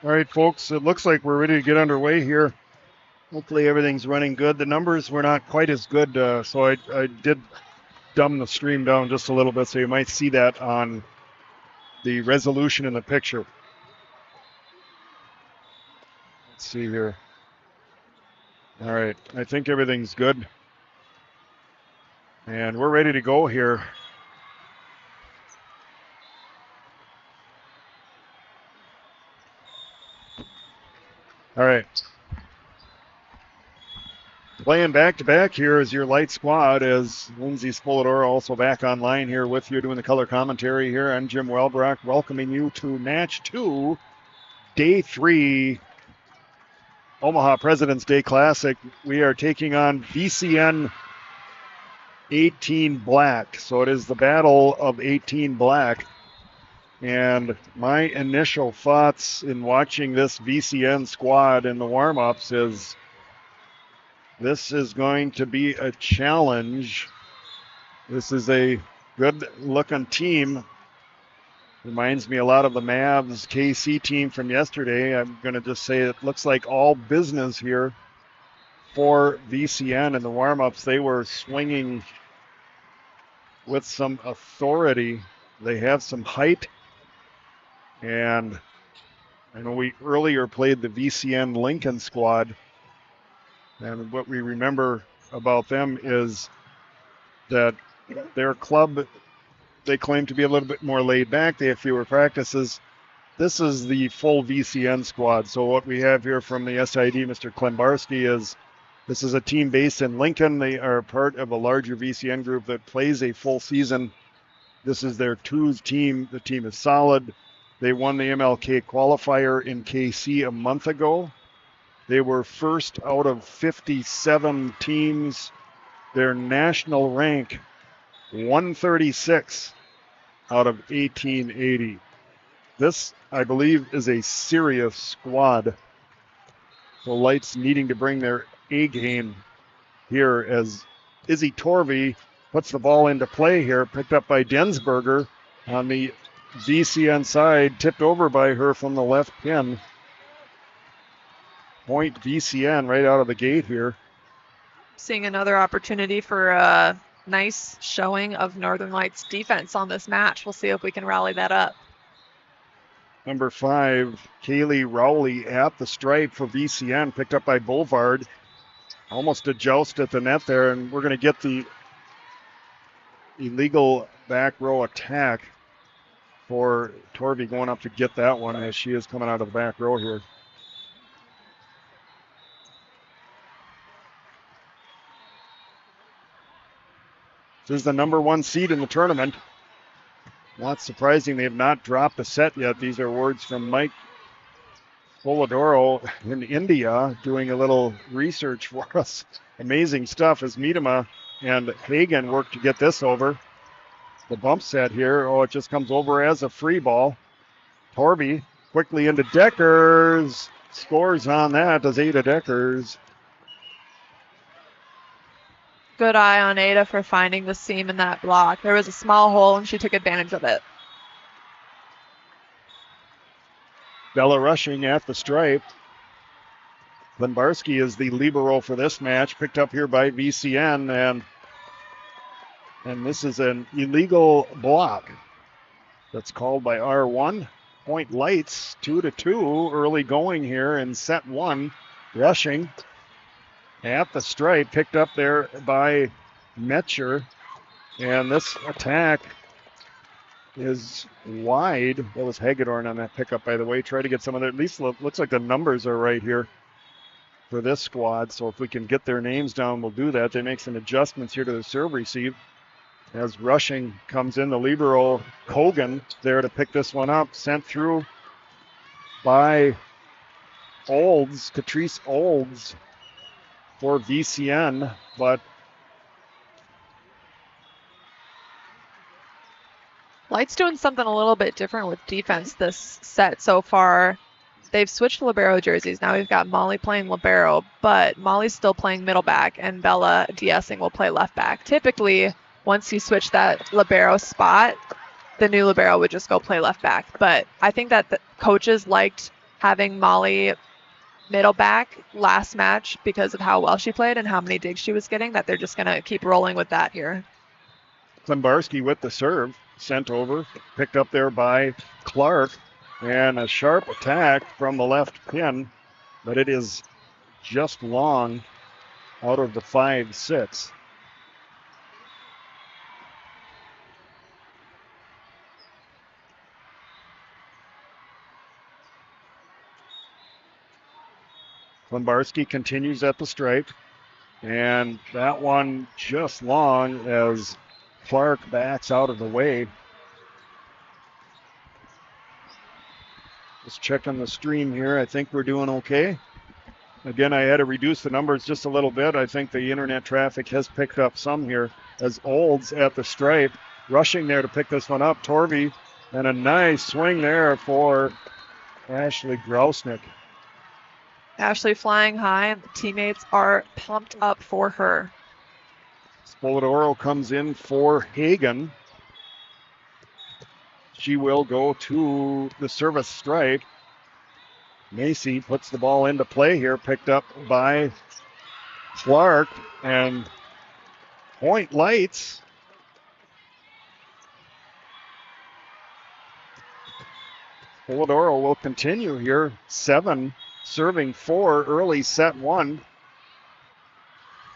All right, folks, it looks like we're ready to get underway here. Hopefully everything's running good. The numbers were not quite as good, so I did dumb the stream down just a little bit, so you might see that on the resolution in the picture. Let's see here. All right, I think everything's good. And we're ready to go here. All right. Playing back-to-back here is your light squad as Lindsay Spoladora also back online here with you doing the color commentary here. I'm Jim Welbrock welcoming you to Match 2, Day 3, Omaha President's Day Classic. We are taking on VCN 18 Black. So it is the battle of 18 Black. And my initial thoughts in watching this VCN squad in the warm-ups is this is going to be a challenge. This is a good-looking team. Reminds me a lot of the Mavs KC team from yesterday. I'm going to just say it looks like all business here for VCN in the warm-ups. They were swinging with some authority. They have some height. And I know we earlier played the VCN Lincoln squad. And what we remember about them is that their club, they claim to be a little bit more laid back. They have fewer practices. This is the full VCN squad. So what we have here from the SID, Mr. Klembarski, is this is a team based in Lincoln. They are part of a larger VCN group that plays a full season. This is their twos team. The team is solid. They won the MLK qualifier in KC a month ago. They were first out of 57 teams. Their national rank, 136 out of 1880. This, I believe, is a serious squad. So Lights needing to bring their A game here as Izzy Torvey puts the ball into play here, picked up by Densberger on the VCN side, tipped over by her from the left pin. Point VCN right out of the gate here. Seeing another opportunity for a nice showing of Northern Lights defense on this match. We'll see if we can rally that up. Number 5, Kaylee Rowley at the stripe for VCN, picked up by Boulevard. Almost a joust at the net there, and we're going to get the illegal back row attack for Torvey going up to get that one as she is coming out of the back row here. This is the number 1 seed in the tournament. Not surprising they have not dropped a set yet. These are words from Mike Polidoro in India doing a little research for us. Amazing stuff as Miedema and Hagen work to get this over. The bump set here. Oh, it just comes over as a free ball. Torvey quickly into Deckers. Scores on that, does Ada Deckers. Good eye on Ada for finding the seam in that block. There was a small hole and she took advantage of it. Bella rushing at the stripe. Glenbarski is the libero for this match, picked up here by VCN, and this is an illegal block that's called by R1. Point Lights 2-2 early going here in set one. Rushing at the stripe, picked up there by Metcher, and this attack is wide. That was Hagedorn on that pickup, by the way. Try to get some of that. At least looks like the numbers are right here for this squad. So if we can get their names down, we'll do that. They make some adjustments here to the serve receive. As rushing comes in, the libero Kogan there to pick this one up. Sent through by Olds, Catrice Olds for VCN, but Light's doing something a little bit different with defense this set so far. They've switched libero jerseys. Now we've got Molly playing libero, but Molly's still playing middle back, and Bella de-essing will play left back. Typically, once you switch that libero spot, the new libero would just go play left back. But I think that the coaches liked having Molly middle back last match because of how well she played and how many digs she was getting, that they're just going to keep rolling with that here. Glenbarski with the serve, sent over, picked up there by Clark, and a sharp attack from the left pin, but it is just long out of the 5-6. Glenbarski continues at the stripe, and that one just long as Clark backs out of the way. Just checking the stream here. I think we're doing okay. Again, I had to reduce the numbers just a little bit. I think the internet traffic has picked up some here as Olds at the stripe, rushing there to pick this one up. Torvey, and a nice swing there for Ashley Grausnick. Ashley flying high, and the teammates are pumped up for her. Spoladoro comes in for Hagen. She will go to the service stripe. Macy puts the ball into play here, picked up by Clark, and Point Lights. Spoladoro will continue here. 7 serving 4 early set 1.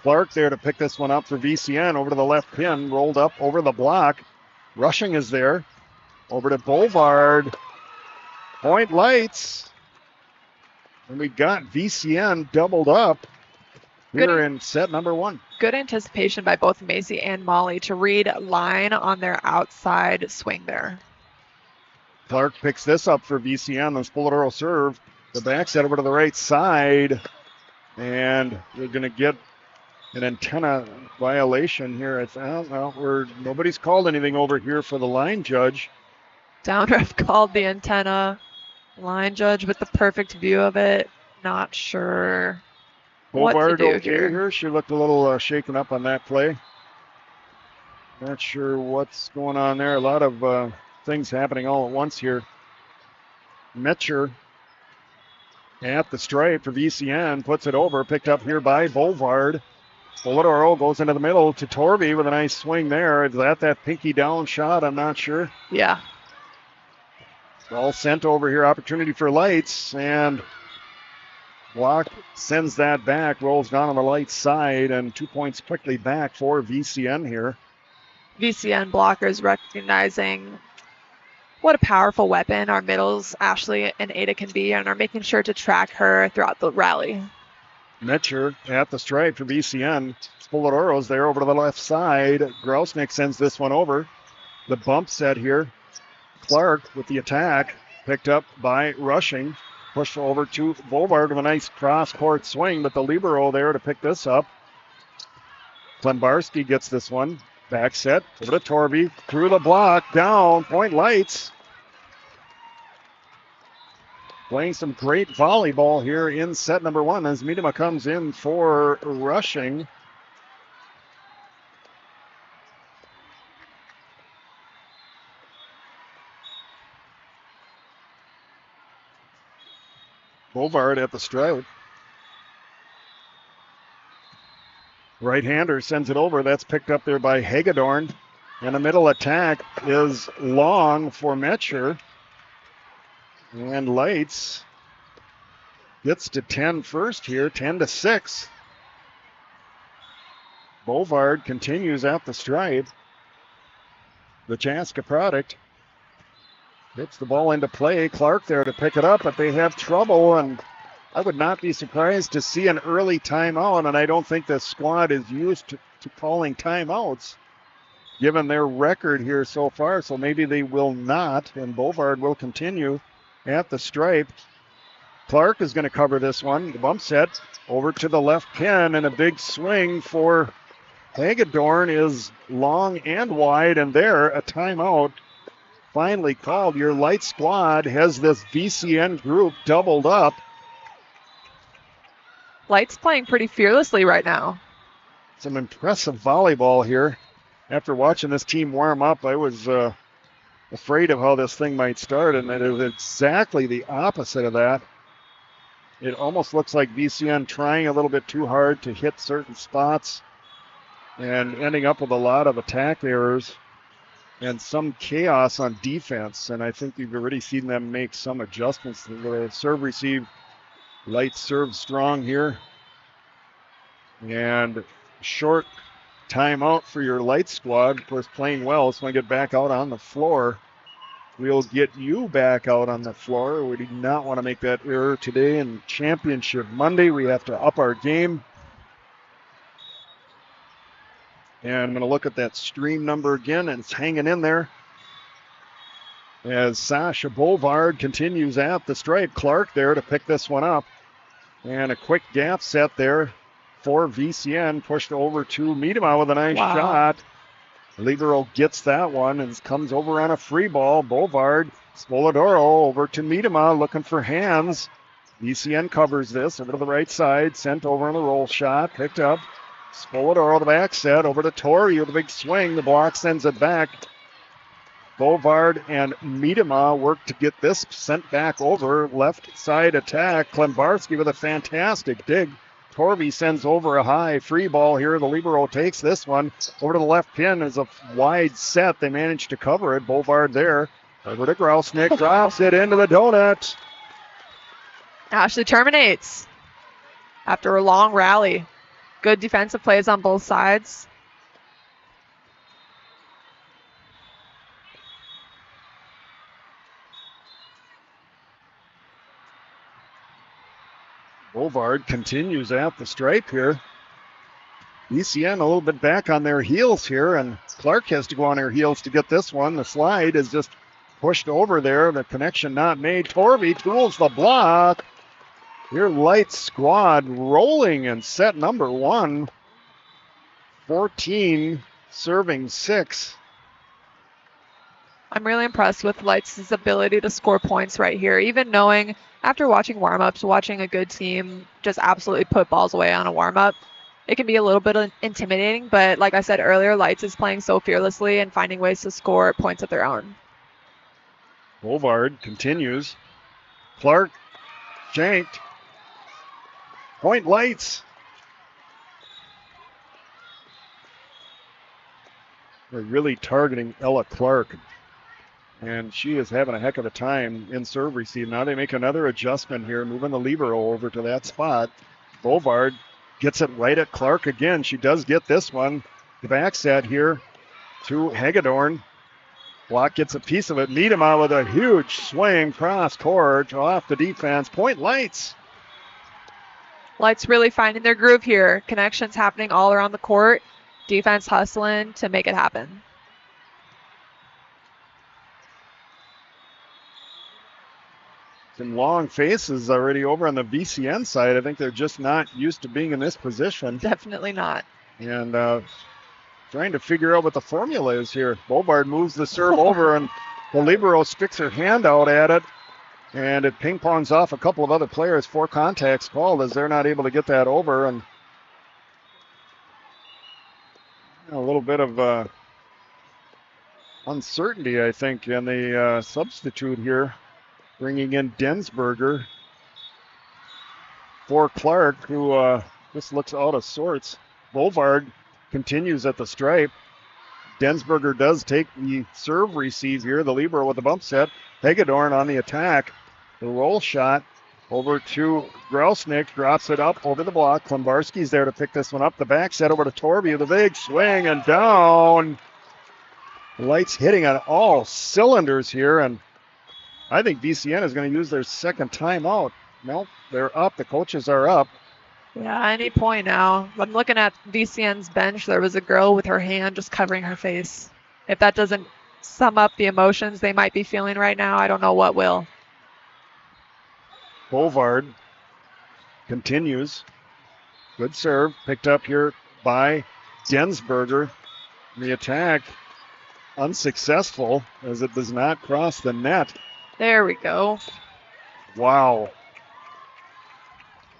Clark there to pick this one up for VCN. Over to the left pin, rolled up over the block. Rushing is there. Over to Boulevard. Point Lights. And we got VCN doubled up here in set number 1. Good anticipation by both Macy and Molly to read line on their outside swing there. Clark picks this up for VCN. The Spoladoro serve. The back set over to the right side. And we're going to get an antenna violation here. Nobody's called anything over here for the line judge. Down ref called the antenna. Line judge with the perfect view of it. Not sure what to do okay here. She looked a little shaken up on that play. Not sure what's going on there. A lot of things happening all at once here. Metcher at the stripe for VCN. Puts it over. Picked up here by Boulevard. Spoladoro goes into the middle to Torvey with a nice swing there. Is that pinky down shot? I'm not sure. Yeah. All sent over here. Opportunity for Lights. And block sends that back. Rolls down on the Lights side. And 2 points quickly back for VCN here. VCN blockers recognizing what a powerful weapon our middles, Ashley and Ada, can be, and are making sure to track her throughout the rally. Metcher at the stripe for VCN. Spoladoro's there over to the left side. Grausnick sends this one over. The bump set here. Clark with the attack. Picked up by Rushing. Pushed over to Boulevard with a nice cross-court swing, but the libero there to pick this up. Glenbarski gets this one. Back set over to Torvey. Through the block. Down. Point Lights. Playing some great volleyball here in set number 1 as Miedema comes in for Rushing. Bovard at the stripe. Right-hander sends it over. That's picked up there by Hagedorn. And the middle attack is long for Metcher. And Lights gets to 10 first here, 10-6. Bovard continues at the stripe. The Chaska product gets the ball into play. Clark there to pick it up, but they have trouble, and I would not be surprised to see an early timeout, and I don't think the squad is used to calling timeouts given their record here so far, so maybe they will not, and Bovard will continue at the stripe. Clark is going to cover this one. The bump set over to the left pin, and a big swing for Hagedorn is long and wide, and there a timeout finally called. Your Light squad has this VCN group doubled up. Light's playing pretty fearlessly right now. Some impressive volleyball here. After watching this team warm up, I was afraid of how this thing might start, and it was exactly the opposite of that. It almost looks like VCN trying a little bit too hard to hit certain spots and ending up with a lot of attack errors and some chaos on defense. And I think we've already seen them make some adjustments. The serve receive, Light serve strong here. And short timeout for your Light squad. Of course, playing well, so when we get back out on the floor, we'll get you back out on the floor. We do not want to make that error today. In Championship Monday, we have to up our game. And I'm going to look at that stream number again, and it's hanging in there. As Sasha Bovard continues at the stripe. Clark there to pick this one up. And a quick gap set there for VCN. Pushed over to Miedema with a nice shot. Libero gets that one and comes over on a free ball. Bovard, Spoladoro over to Miedema looking for hands. VCN covers this over to the right side. Sent over on the roll shot. Picked up. Spoladoro the back set over to Torrey with a big swing. The block sends it back. Bovard and Miedema work to get this sent back over. Left side attack. Klembarski with a fantastic dig. Torvey sends over a high free ball here. The libero takes this one over to the left pin. Is a wide set. They manage to cover it. Bovard there. Over to Grausnick. Drops it into the donut. Ashley terminates after a long rally. Good defensive plays on both sides. Bovard continues at the stripe here. VCN a little bit back on their heels here, and Clark has to go on their heels to get this one. The slide is just pushed over there. The connection not made. Torvey tools the block. Your Light squad rolling in set number 1. 14 serving 6. I'm really impressed with Lights' ability to score points right here. Even knowing, after watching warm-ups, watching a good team just absolutely put balls away on a warm-up, it can be a little bit intimidating. But like I said earlier, Lights is playing so fearlessly and finding ways to score points of their own. Bovard continues. Clark shanked. Point Lights. They're really targeting Ella Clark. And she is having a heck of a time in serve receive. Now they make another adjustment here, moving the libero over to that spot. Bovard gets it right at Clark again. She does get this one. The back set here to Hagedorn. Block gets a piece of it. Miedema with a huge swing cross court off the defense. Point Lights. Lights really finding their groove here. Connections happening all around the court. Defense hustling to make it happen. Some long faces already over on the VCN side. I think they're just not used to being in this position. Definitely not. And trying to figure out what the formula is here. Bovard moves the serve over, and the libero sticks her hand out at it. And it ping-pongs off a couple of other players. 4 contacts called as they're not able to get that over. And a little bit of uncertainty, I think, in the substitute here. Bringing in Densberger for Clark, who just looks out of sorts. Bovard continues at the stripe. Densberger does take the serve receive here. The libero with the bump set. Hagedorn on the attack. The roll shot over to Grausnick. Drops it up over the block. Klimbarski's there to pick this one up. The back set over to Torby. The big swing and down. Lights hitting on all cylinders here. And I think VCN is going to use their second timeout. Nope, they're up. The coaches are up. Yeah, any point now. I'm looking at VCN's bench. There was a girl with her hand just covering her face. If that doesn't sum up the emotions they might be feeling right now, I don't know what will. Bovard continues. Good serve. Picked up here by Densberger. The attack unsuccessful as it does not cross the net. There we go. Wow.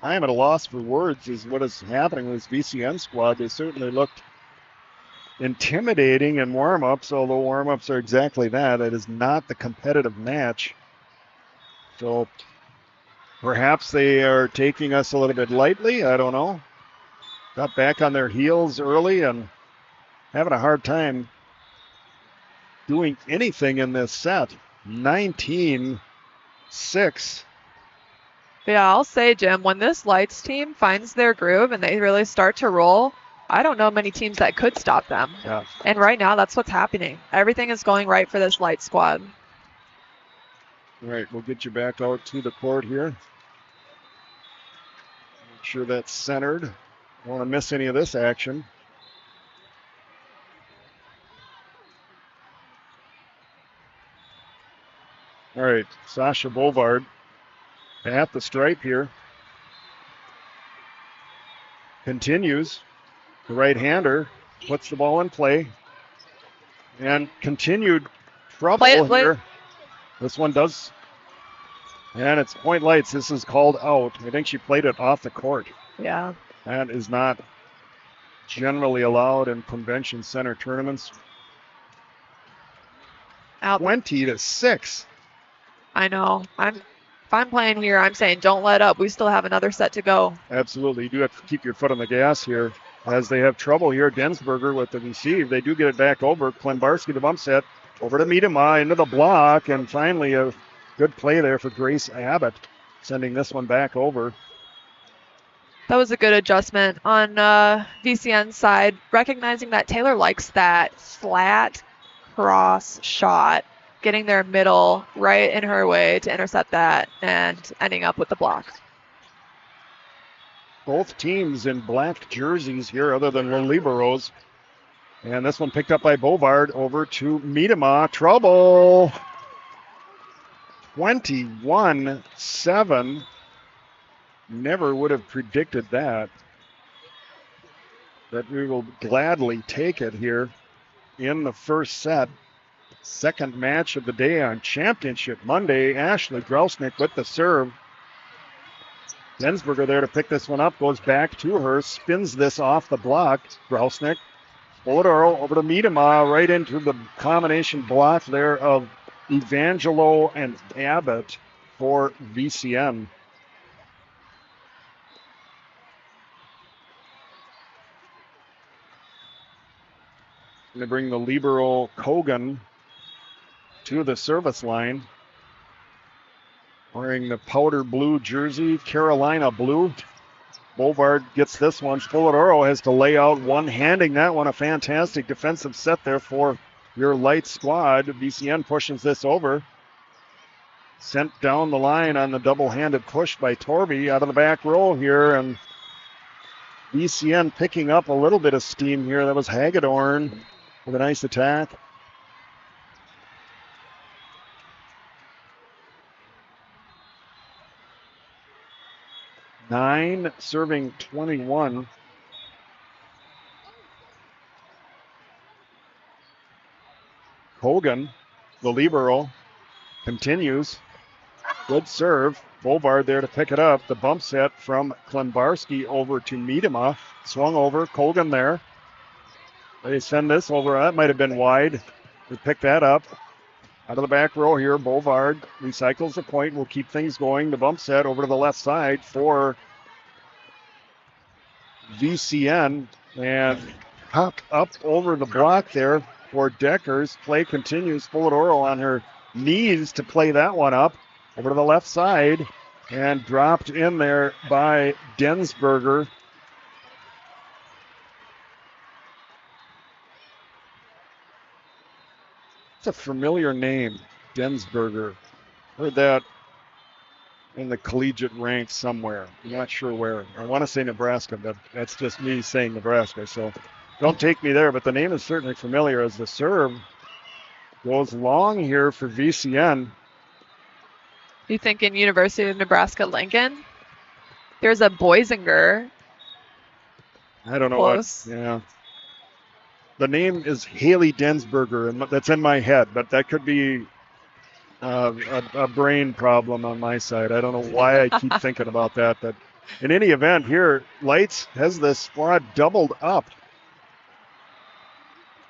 I am at a loss for words is what is happening with this VCN squad. They certainly looked intimidating in warm-ups, although warm-ups are exactly that. It is not the competitive match. So perhaps they are taking us a little bit lightly. I don't know. Got back on their heels early and having a hard time doing anything in this set. 19-6. Yeah, I'll say, Jim, when this Lights team finds their groove and they really start to roll, I don't know many teams that could stop them. Yeah. And right now, that's what's happening. Everything is going right for this Light squad. All right, we'll get you back out to the court here. Make sure that's centered. Don't want to miss any of this action. All right, Sasha Bovard at the stripe here. Continues. The right-hander puts the ball in play. And continued trouble here. This one does. And it's point Lights. This is called out. I think she played it off the court. Yeah. That is not generally allowed in convention center tournaments. Out. 20-6. I know. If I'm playing here, I'm saying don't let up. We still have another set to go. Absolutely. You do have to keep your foot on the gas here as they have trouble here. Densberger with the receive. They do get it back over. Klimbarski, the bump set. Over to Miedema, into the block. And finally a good play there for Grace Abbott, sending this one back over. That was a good adjustment on VCN's side, recognizing that Taylor likes that flat cross shot, getting their middle right in her way to intercept that and ending up with the block. Both teams in black jerseys here other than the liberos. And this one picked up by Bovard over to Miedema. Trouble. 21-7. Never would have predicted that. But we will gladly take it here in the first set. Second match of the day on Championship Monday. Ashley Grausnick with the serve. Densberger there to pick this one up. Goes back to her. Spins this off the block. Grausnick. Polidoro over to Miedema. Right into the combination block there of Evangelo and Abbott for VCN. Going to bring the libero Kogan to the service line. Wearing the powder blue jersey, Carolina blue. Bovard gets this one. Polidoro has to lay out one, handing that one. A fantastic defensive set there for your Light squad. VCN pushes this over. Sent down the line on the double-handed push by Torby out of the back row here. And VCN picking up a little bit of steam here. That was Hagedorn with a nice attack. Nine serving 21. Hogan, the libero, continues. Good serve. Bovard there to pick it up. The bump set from Klimbarski over to Miedema. Swung over. Kogan there. They send this over. That might have been wide. They pick that up. Out of the back row here, Bovard recycles the point. Will keep things going. The bump set over to the left side for VCN and popped up over the block there for Deckers. Play continues. Polidoro on her knees to play that one up over to the left side and dropped in there by Densberger. It's a familiar name, Densberger. Heard that in the collegiate ranks somewhere. I'm not sure where. I want to say Nebraska, but that's just me saying Nebraska. So don't take me there, but the name is certainly familiar as the serve goes long here for VCN. You thinking University of Nebraska-Lincoln? There's a Boisinger. I don't know Close. what. Yeah. The name is Haley Densberger, and that's in my head, but that could be a brain problem on my side. I don't know why I keep thinking about that. But in any event, here, Lights has this squad doubled up.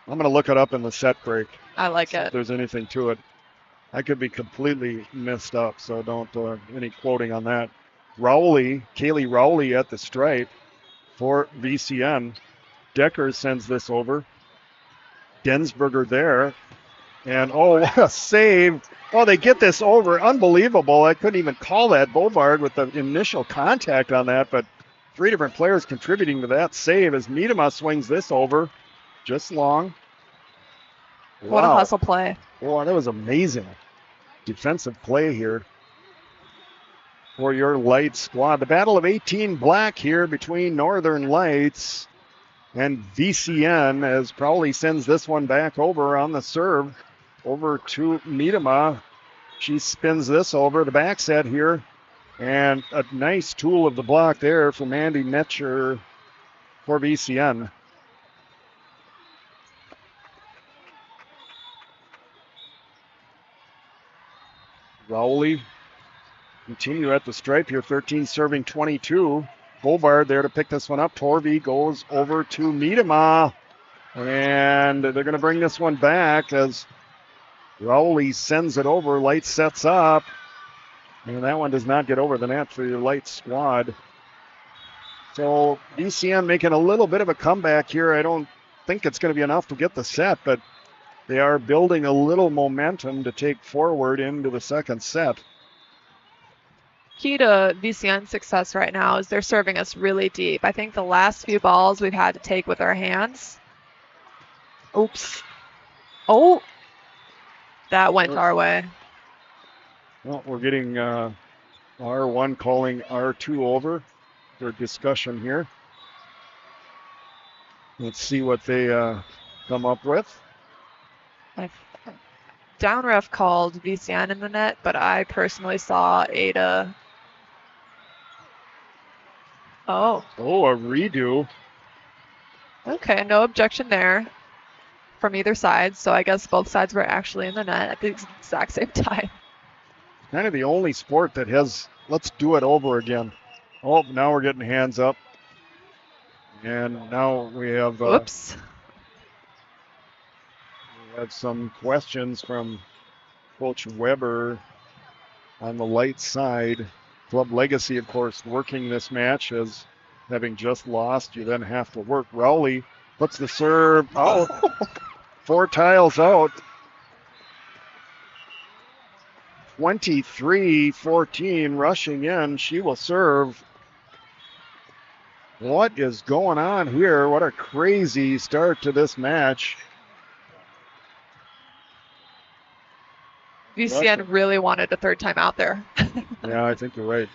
I'm going to look it up in the set break. I like it. If there's anything to it. I could be completely messed up, so don't any quoting on that. Kaylee Rowley at the stripe for VCN. Decker sends this over. Densberger there. And what a save. Oh, they get this over. Unbelievable. I couldn't even call that Bovard with the initial contact on that, but three different players contributing to that save as Miedema swings this over. Just long. Wow. What a hustle play. Oh, that was amazing. Defensive play here for your Lights squad. The battle of 18 black here between Northern Lights and VCN as Crowley sends this one back over on the serve over to Miedema. She spins this over the back set here. And a nice tool of the block there from Andy Netcher for VCN. Rowley continue at the stripe here, 13 serving 22. Bovard there to pick this one up. Torvey goes over to Miedema. And they're going to bring this one back as Rowley sends it over. Light sets up. And that one does not get over the net for your Light squad. So VCN making a little bit of a comeback here. I don't think it's going to be enough to get the set, but they are building a little momentum to take forward into the second set. Key to VCN's success right now is they're serving us really deep. I think the last few balls we've had to take with our hands. Oops. Oh, that went our way. Well, we're getting R1 calling R2 over for discussion here. Let's see what they come up with. Down ref called VCN in the net, but I personally saw Ada. Oh. Oh, a redo. Okay, no objection there from either side. So I guess both sides were actually in the net at the exact same time. Kind of the only sport that has, let's do it over again. Oh, now we're getting hands up. And now we have... Whoops. We have some questions from Coach Weber on the Light side. Club Legacy, of course, working this match as having just lost, you then have to work. Rowley puts the serve out. 4 tiles out. 23-14 rushing in. She will serve. What is going on here? What a crazy start to this match. VCN really wanted a third time out there. Yeah, I think you're right.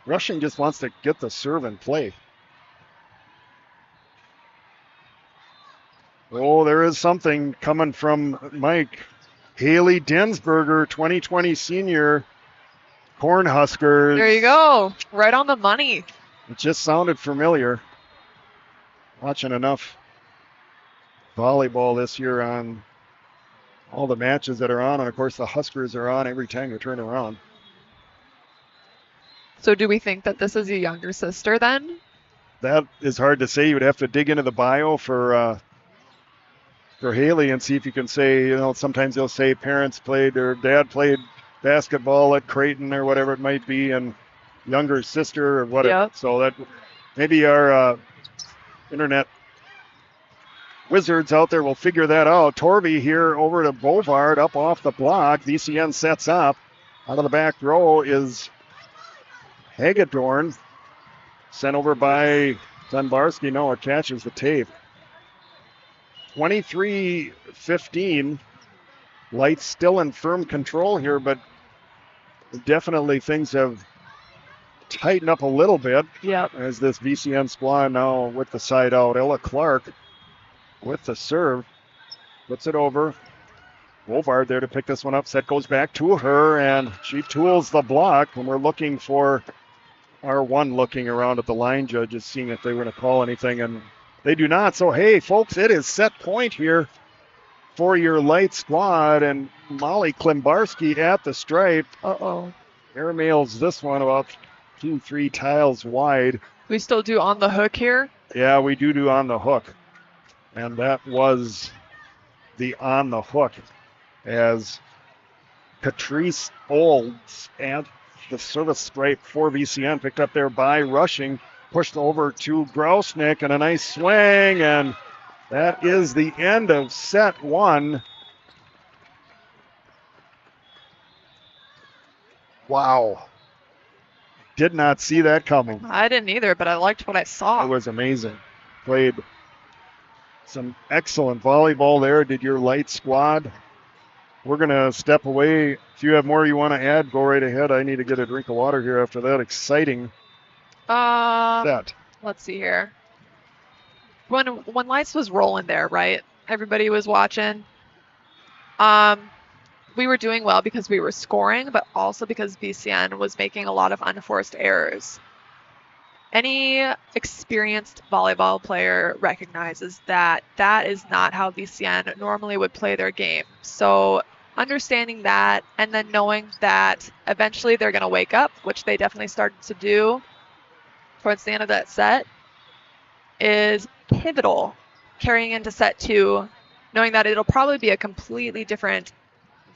Rushing just wants to get the serve and play. Oh, there is something coming from Mike. Haley Densberger, 2020 senior, Cornhuskers. There you go. Right on the money. It just sounded familiar. Watching enough volleyball this year on all the matches that are on, and of course the Huskers are on every time you turn around. So do we think that this is a younger sister then? That is hard to say. You would have to dig into the bio for Haley and see if you can say, sometimes they'll say parents played or dad played basketball at Creighton or whatever it might be, and younger sister or whatever. Yep. So that Maybe our internet wizards out there will figure that out. Torvey here over to Bovard, up off the block. VCN sets up. Out of the back row is Hagedorn. Sent over by Dunbarski. No, it catches the tape. 23-15. Lights still in firm control here, but definitely things have tightened up a little bit. Yep. As this VCN squad now with the side out. Ella Clark with the serve. Puts it over. Wolvard there to pick this one up. Set goes back to her, and she tools the block. And we're looking for R1 looking around at the line judges, seeing if they were going to call anything, and they do not. So, hey, folks, it is set point here for your light squad, and Molly Klimbarski at the stripe. Uh-oh. Airmails this one about 2-3 tiles wide. We still do on the hook here? Yeah, we do on the hook. And that was the on the hook as Catrice Olds at the service stripe for VCN, picked up there by Rushing, pushed over to Grousnick, and a nice swing, and that is the end of set one. Wow. Did not see that coming. I didn't either, but I liked what I saw. It was amazing. Played some excellent volleyball there, did your light squad. We're going to step away. If you have more you want to add, go right ahead. I need to get a drink of water here after that exciting set. Let's see here. When Lights was rolling there, right? Everybody was watching. We were doing well because we were scoring, but also because VCN was making a lot of unforced errors. Any experienced volleyball player recognizes that that is not how VCN normally would play their game. So understanding that and then knowing that eventually they're going to wake up, which they definitely started to do towards the end of that set, is pivotal carrying into set two, knowing that it'll probably be a completely different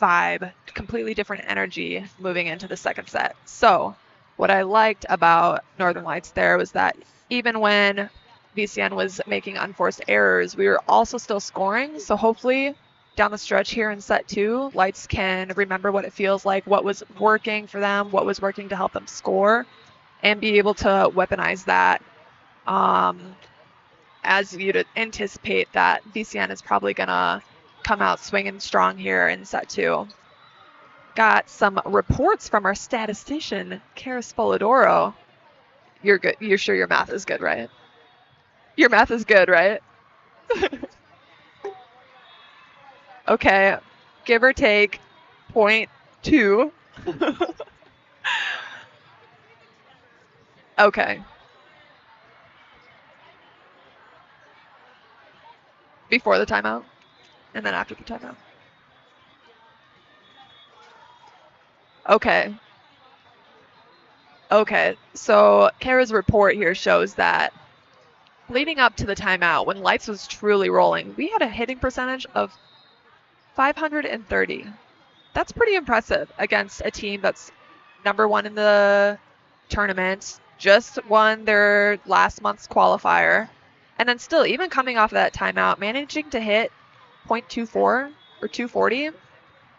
vibe, completely different energy moving into the second set. So what I liked about Northern Lights there was that even when VCN was making unforced errors, we were also still scoring. So hopefully down the stretch here in set two, Lights can remember what it feels like, what was working for them, what was working to help them score, and be able to weaponize that. As you'd anticipate that VCN is probably going to come out swinging strong here in set two. Got some reports from our statistician, Kara Spolidoro. You're good. You're sure your math is good, right? Your math is good, right? Okay, give or take 0.2. Okay. Before the timeout, and then after the timeout. Okay. Okay, so Kara's report here shows that leading up to the timeout, when Lights was truly rolling, we had a hitting percentage of 530. That's pretty impressive against a team that's #1 in the tournament, just won their last month's qualifier, and then still, even coming off of that timeout, managing to hit 0.24 or 240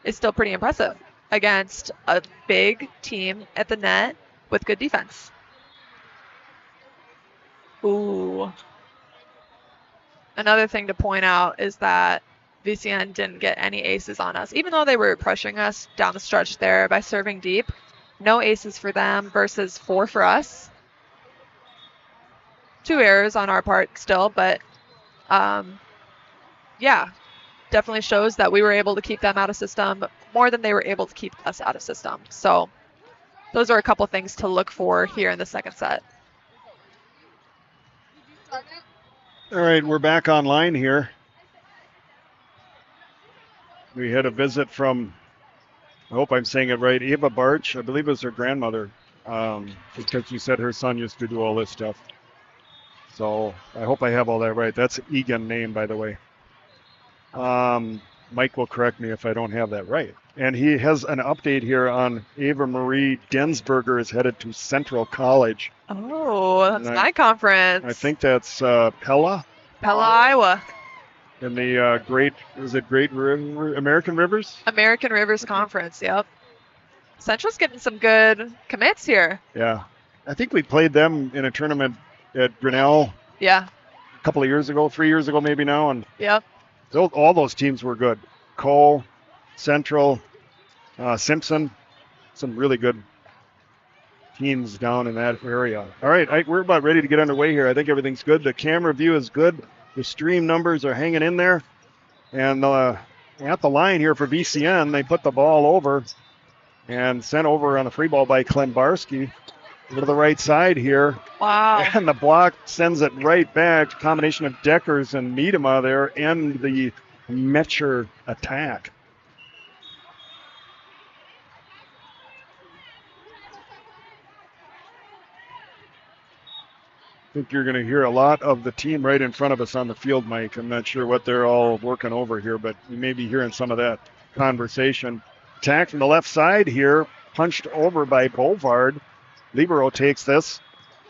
is still pretty impressive against a big team at the net with good defense. Ooh. Another thing to point out is that VCN didn't get any aces on us, even though they were pressuring us down the stretch there by serving deep. No aces for them versus 4 for us. 2 errors on our part still, but yeah, definitely shows that we were able to keep them out of system more than they were able to keep us out of system. So those are a couple things to look for here in the second set. All right, we're back online here. We had a visit from, I hope I'm saying it right, Eva Barch. I believe it was her grandmother, because she said her son used to do all this stuff. So I hope I have all that right. That's Egan name, by the way. Mike will correct me if I don't have that right. And he has an update here on Ava Marie Densberger is headed to Central College. Oh, that's And my conference. I think that's Pella Pella, Iowa. in the Great American Rivers? American Rivers Conference, yep. Central's getting some good commits here. Yeah. I think we played them in a tournament at Grinnell Yeah, a couple of years ago, 3 years ago maybe now, and yep. all those teams were good. Cole, Central, Simpson, some really good teams down in that area. All right, we're about ready to get underway here. I think everything's good. The camera view is good. The stream numbers are hanging in there. And at the line here for VCN, they put the ball over and sent over on a free ball by Klembarski. Over to the right side here. Wow. And the block sends it right back. Combination of Deckers and Miedema there end the Metcher attack. I think you're going to hear a lot of the team right in front of us on the field, Mike. I'm not sure what they're all working over here, but you may be hearing some of that conversation. Attack from the left side here, punched over by Bovard. Libero takes this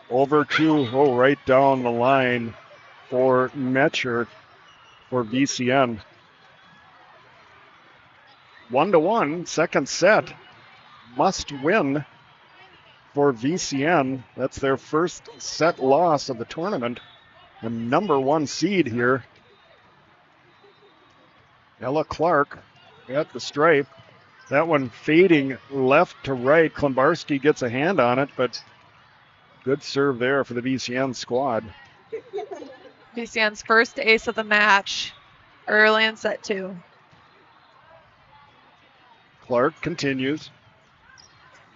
over to, right down the line for Metcher for VCN. 1-1, second set. Must win for VCN. That's their first set loss of the tournament. The number 1 seed here. Ella Clark at the stripe. That one fading left to right. Klembarski gets a hand on it, but good serve there for the VCN squad. VCN's first ace of the match early in set 2. Clark continues.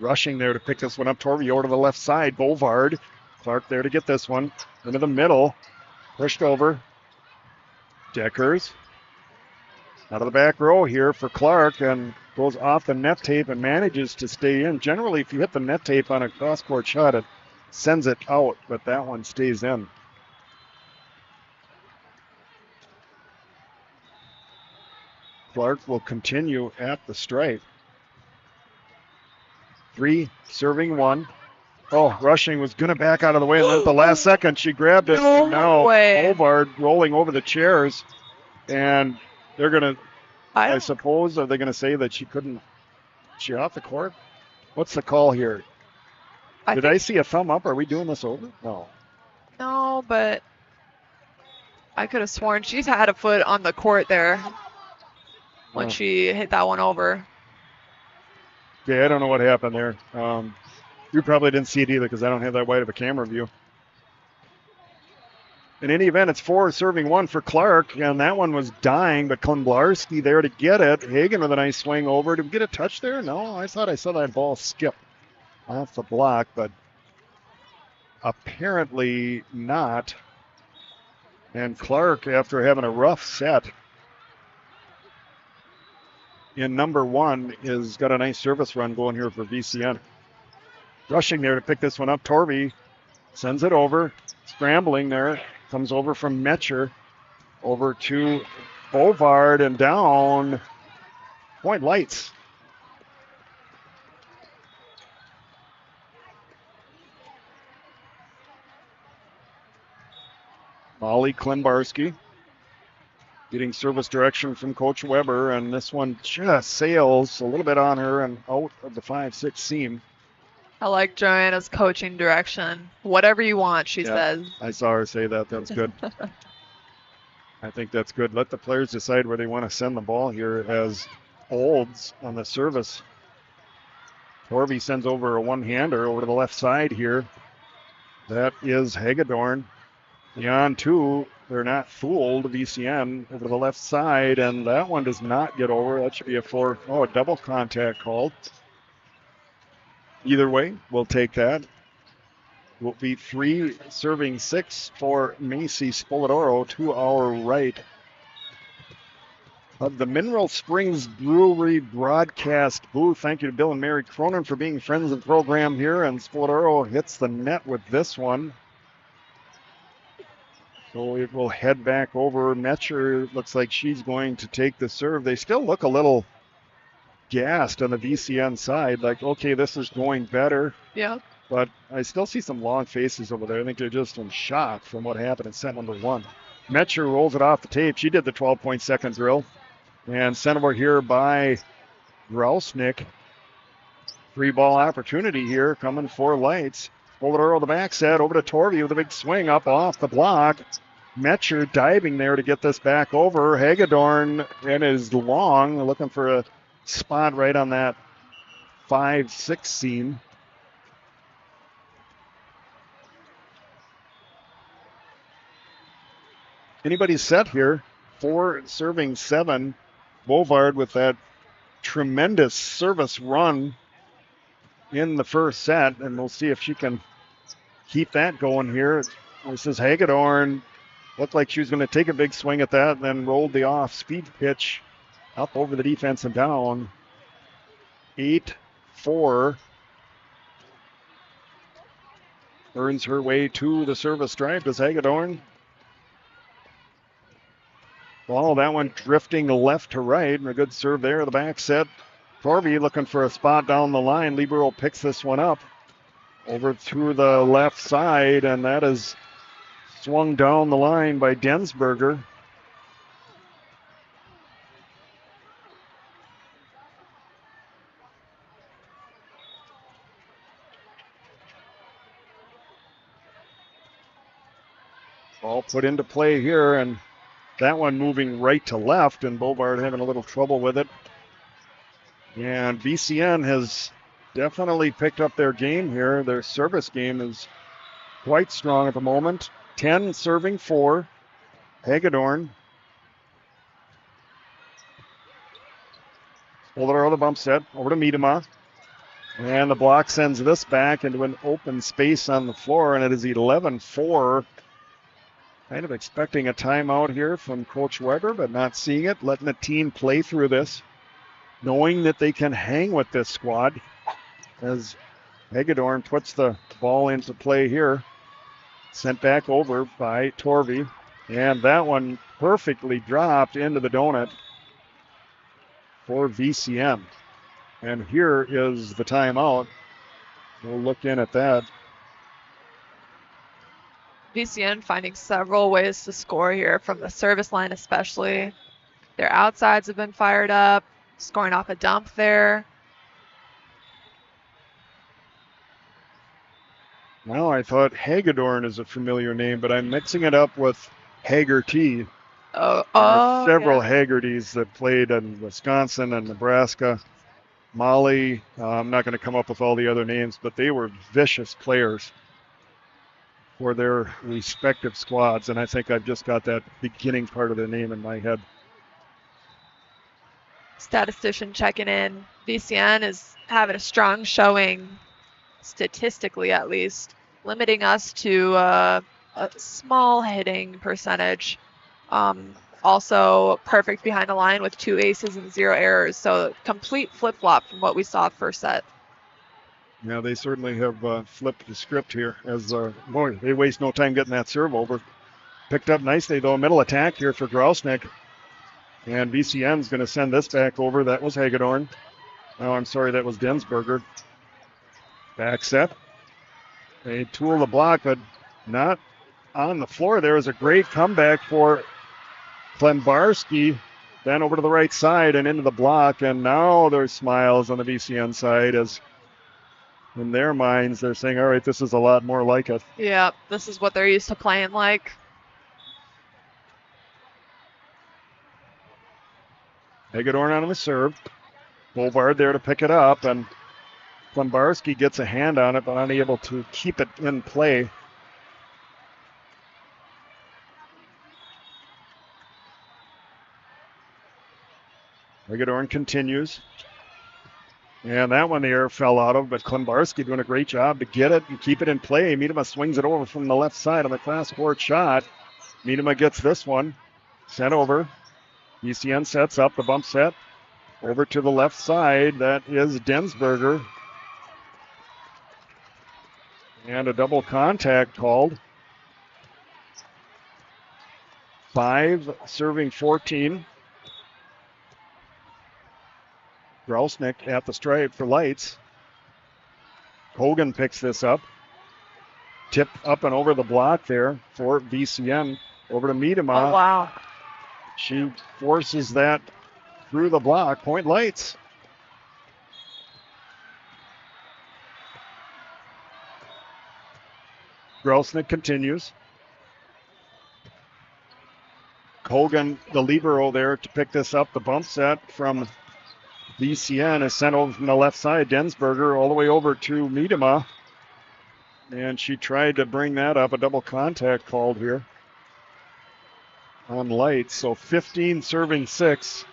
Rushing there to pick this one up. Torvey over to the left side. Bovard. Clark there to get this one. Into the middle. Pushed over. Deckers. Out of the back row here for Clark and goes off the net tape and manages to stay in. Generally, if you hit the net tape on a cross-court shot, it sends it out, but that one stays in. Clark will continue at the stripe. 3 serving 1. Oh, Rushing was going to back out of the way, and then at the last second she grabbed it. No and now way. Bovard rolling over the chairs, and they're going to, I I suppose, are they going to say that she couldn't, she off the court? What's the call here? Did I see a thumb up? Are we doing this over? No. No, but I could have sworn she's had a foot on the court there when she hit that one over. Yeah, I don't know what happened there. You probably didn't see it either because I don't have that wide of a camera view. In any event, it's 4 serving 1 for Clark, and that one was dying, but Klembarski there to get it. Hagen with a nice swing over. Did we get a touch there? No, I thought I saw that ball skip off the block, but apparently not. And Clark, after having a rough set in number 1, is got a nice service run going here for VCN. Rushing there to pick this one up. Torvey sends it over. Scrambling there. Comes over from Metcher. Over to Bovard and down. Point lights. Molly Klembarski getting service direction from Coach Weber, and this one just sails a little bit on her and out of the 5-6 seam. I like Joanna's coaching direction. Whatever you want, she says. I saw her say that. That was good. I think that's good. Let the players decide where they want to send the ball here as Olds on the service. Torvey sends over a one-hander over to the left side here. That is Hagedorn. Beyond 2, they're not fooled. VCN over to the left side, and that one does not get over. That should be a double contact called. Either way, we'll take that. Will be 3 serving 6 for Macy Spoladoro to our right. Of the Mineral Springs Brewery broadcast booth. Thank you to Bill and Mary Cronin for being friends of the program here, and Spoladoro hits the net with this one. So it will head back over. Metcher looks like she's going to take the serve. They still look a little gassed on the VCN side. Like, okay, this is going better. Yep. But I still see some long faces over there. I think they're just in shock from what happened in set number 1. Metcher rolls it off the tape. She did the 12-point-second drill. And sent over here by Rousnick. Free ball opportunity here coming for Lights. Pull it over the back set, over to Torvey with a big swing up off the block. Metcher diving there to get this back over. Hagedorn and is long, looking for a spot right on that 5-6 seam. Anybody's set here. 4 serving 7. Bovard with that tremendous service run in the first set, and we'll see if she can keep that going here. This is Hagedorn. Looked like she was going to take a big swing at that, and then rolled the off speed pitch up over the defense and down. 8-4. Earns her way to the service stripe as Hagedorn. Well, that one drifting left to right, and a good serve there. The back set. Torvey looking for a spot down the line. Libero picks this one up over through the left side, and that is swung down the line by Densberger. Ball put into play here, and that one moving right to left, and Bovard having a little trouble with it. And VCN has definitely picked up their game here. Their service game is quite strong at the moment. 10 serving 4. Hagedorn. Pull it out of the bump set. Over to Miedema. And the block sends this back into an open space on the floor, and it is 11-4. Kind of expecting a timeout here from Coach Weber, but not seeing it. Letting the team play through this, knowing that they can hang with this squad as Hagedorn puts the ball into play here. Sent back over by Torvey. And that one perfectly dropped into the donut for VCN. And here is the timeout. We'll look in at that. VCN finding several ways to score here from the service line especially. Their outsides have been fired up, scoring off a dump there. Now I thought Hagedorn is a familiar name, but I'm mixing it up with Haggerty. Several Haggertys that played in Wisconsin and Nebraska. Molly, I'm not going to come up with all the other names, but they were vicious players for their respective squads, and I think I've just got that beginning part of their name in my head. Statistician checking in. VCN is having a strong showing, statistically at least, limiting us to a small hitting percentage. Also perfect behind the line with 2 aces and 0 errors, so complete flip-flop from what we saw first set. Yeah, they certainly have flipped the script here as, boy, they waste no time getting that serve over. Picked up nicely, though. Middle attack here for Grausnick. And VCN's going to send this back over. That was Hagedorn. Oh, I'm sorry, that was Densberger. Back set. They tool the block, but not on the floor. There was a great comeback for Klembarski. Then over to the right side and into the block. And now there's smiles on the VCN side as in their minds, they're saying, all right, this is a lot more like it. Yeah, this is what they're used to playing like. Hagedorn on the serve. Bovard there to pick it up, and Klembarski gets a hand on it, but unable to keep it in play. Hagedorn continues. And that one the air fell out of, but Klembarski doing a great job to get it and keep it in play. Miedema swings it over from the left side on the class court shot. Miedema gets this one. Sent over. VCN sets up the bump set. Over to the left side. That is Densberger. And a double contact called. 5 serving 14. Grousnick at the stripe for Lights. Hogan picks this up. Tip up and over the block there for VCN. Over to Miedema. Oh, wow. She forces that through the block. Point Lights. Grousnick continues. Hogan, the libero there to pick this up. The bump set from VCN is sent over from the left side. Densberger all the way over to Miedema. And she tried to bring that up. A double contact called here on Lights. So 15 serving 6.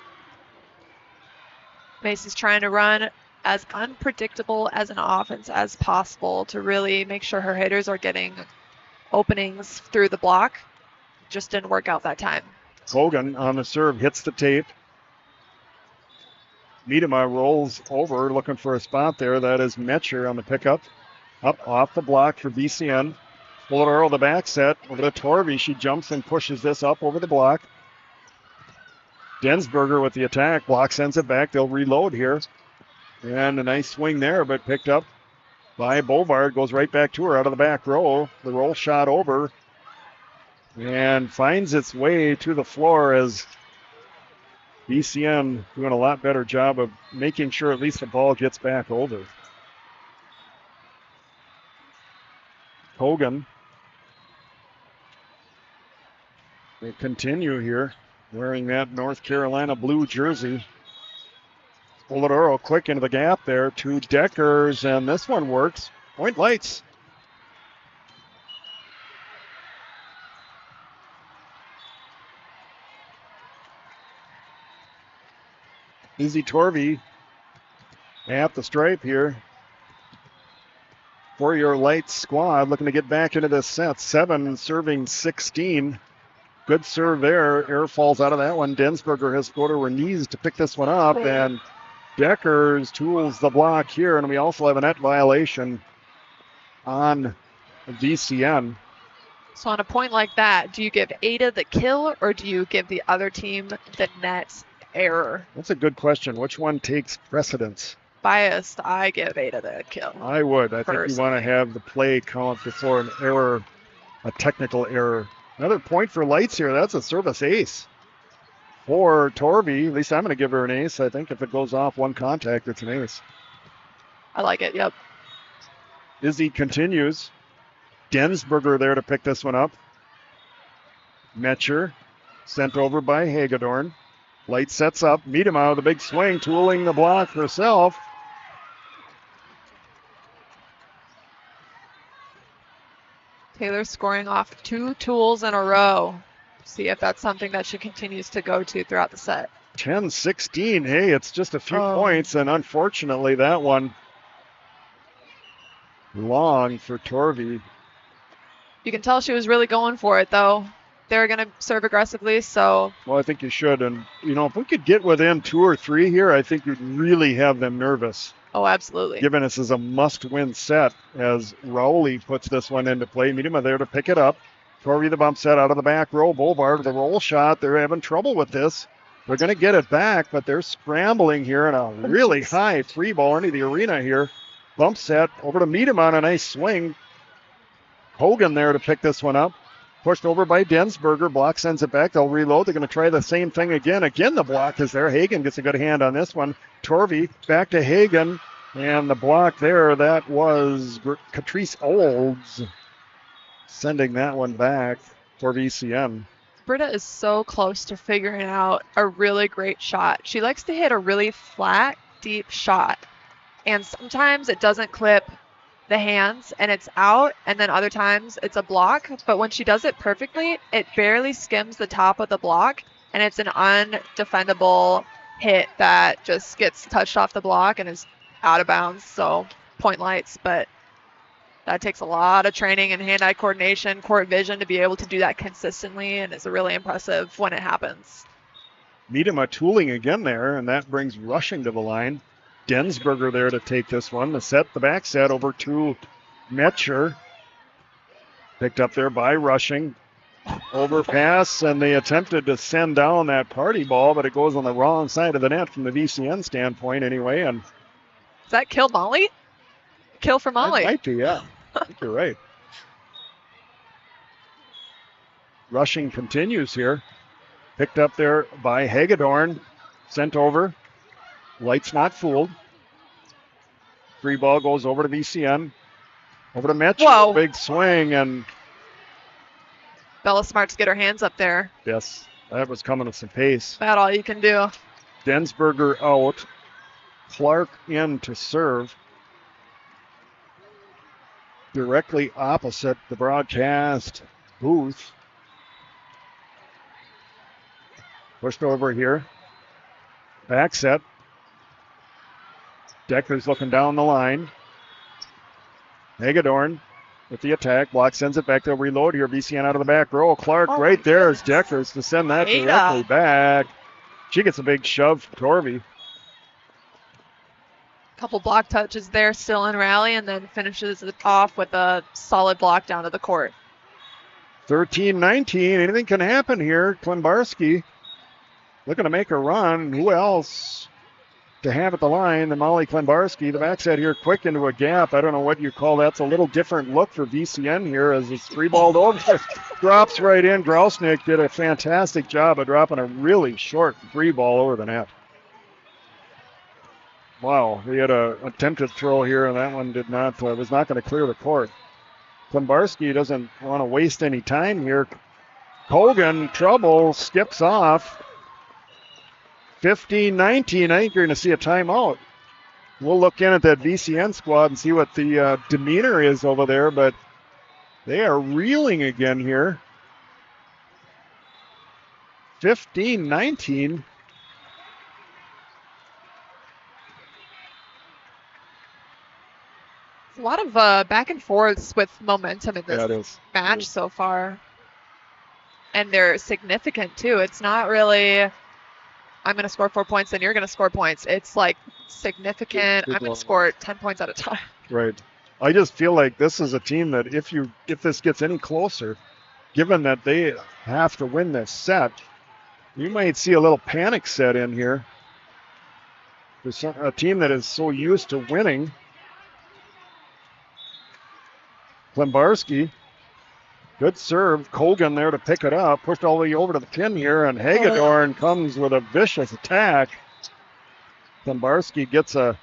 Macy's trying to run as unpredictable as an offense as possible to really make sure her hitters are getting openings through the block. Just didn't work out that time. Hogan on the serve hits the tape. Miedema rolls over looking for a spot there. That is Metcher on the pickup. Up off the block for VCN. Bolidoro the back set over to Torvey. She jumps and pushes this up over the block. Densberger with the attack. Block sends it back. They'll reload here. And a nice swing there, but picked up by Bovard. Goes right back to her out of the back row. The roll shot over. And finds its way to the floor as VCN doing a lot better job of making sure at least the ball gets back over. Hogan. They continue here wearing that North Carolina blue jersey. Bolidoro quick into the gap there to Deckers, and this one works. Point Lights. Izzy Torvey at the stripe here for your Lights squad, looking to get back into this set. 7 serving 16. Good serve there. Air falls out of that one. Densberger has to go to her knees to pick this one up, and Deckers tools the block here, and we also have a net violation on VCN. So on a point like that, do you give Ada the kill or do you give the other team the net error? That's a good question. Which one takes precedence? Biased, I give Ada the kill. I would. I think you want to have the play count before an error, a technical error. Another point for Lights here. That's a service ace for Torvey. At least I'm going to give her an ace. I think if it goes off one contact, it's an ace. I like it, yep. Izzy continues. Densberger there to pick this one up. Metcher sent over by Hagedorn. Light sets up. Miedema with a big swing, tooling the block herself. Taylor scoring off 2 tools in a row. See if that's something that she continues to go to throughout the set. 10-16. Hey, it's just a few points, and unfortunately that one long for Torvey. You can tell she was really going for it, though. They're going to serve aggressively, so. Well, I think you should. And, you know, if we could get within 2 or 3 here, I think we'd really have them nervous. Oh, absolutely. Given this is a must-win set as Rowley puts this one into play. Miedema there to pick it up. Torvey the bump set out of the back row. Boulevard the roll shot. They're having trouble with this. They're going to get it back, but they're scrambling here in a really high free ball into the arena here. Bump set over to Miedema on a nice swing. Hogan there to pick this one up. Pushed over by Densberger. Block sends it back. They'll reload. They're going to try the same thing again. Again, the block is there. Hagen gets a good hand on this one. Torvey back to Hagen. And the block there, that was Catrice Olds sending that one back for VCN. Britta is so close to figuring out a really great shot. She likes to hit a really flat, deep shot. And sometimes it doesn't clip the hands and it's out, and then other times it's a block. But when she does it perfectly, it barely skims the top of the block, and it's an undefendable hit that just gets touched off the block and is out of bounds. So point Lights, but that takes a lot of training and hand-eye coordination, court vision to be able to do that consistently, and it's really impressive when it happens. Miedema tooling again there, and that brings Rushing to the line. Densberger there to take this one. The back set over to Metcher. Picked up there by Rushing. Overpass, and they attempted to send down that party ball, but it goes on the wrong side of the net from the VCN standpoint anyway. And Does that kill Molly? Kill for that Molly. might be, yeah. I think you're right. Rushing continues here. Picked up there by Hagedorn. Sent over. Light's not fooled. Free ball goes over to VCN. Over to Mitch. Whoa. Big swing, and Bella Smarts get her hands up there. yes, that was coming with some pace. About all you can do. Densberger out. Clark in to serve. Directly opposite the broadcast booth. Pushed over here. Back set. Decker's looking down the line. Hagedorn with the attack. Block sends it back. They'll reload here. VCN out of the back row. Clark right there is Deckers to send that directly back. She gets a big shove from Torvey. Couple block touches there, still in rally, and then finishes it off with a solid block down to the court. 13-19. Anything can happen here. Klimbarski looking to make a run. Who else to have at the line than Molly Klimbarski? The backside here quick into a gap. I don't know what you call that. It's a little different look for VCN here as it's three-balled over. Drops right in. Grausnick did a fantastic job of dropping a really short free ball over the net. Wow, he had an attempted throw here, and that one did not, was not going to clear the court. Klimbarski doesn't want to waste any time here. Kogan, trouble, skips off. 15-19, I think you're going to see a timeout. We'll look in at that VCN squad and see what the demeanor is over there, but they are reeling again here. 15-19. A lot of back and forths with momentum in this match so far. And they're significant, too. It's not really, I'm going to score 4 points, then you're going to score points. It's like significant. I'm going to score 10 points at a time. Right. I just feel like this is a team that if this gets any closer, given that they have to win this set, you might see a little panic set in here. There's a team that is so used to winning. Klimbarski, good serve. Kogan there to pick it up. Pushed all the way over to the pin here, and Hagedorn comes with a vicious attack. Klimbarski gets an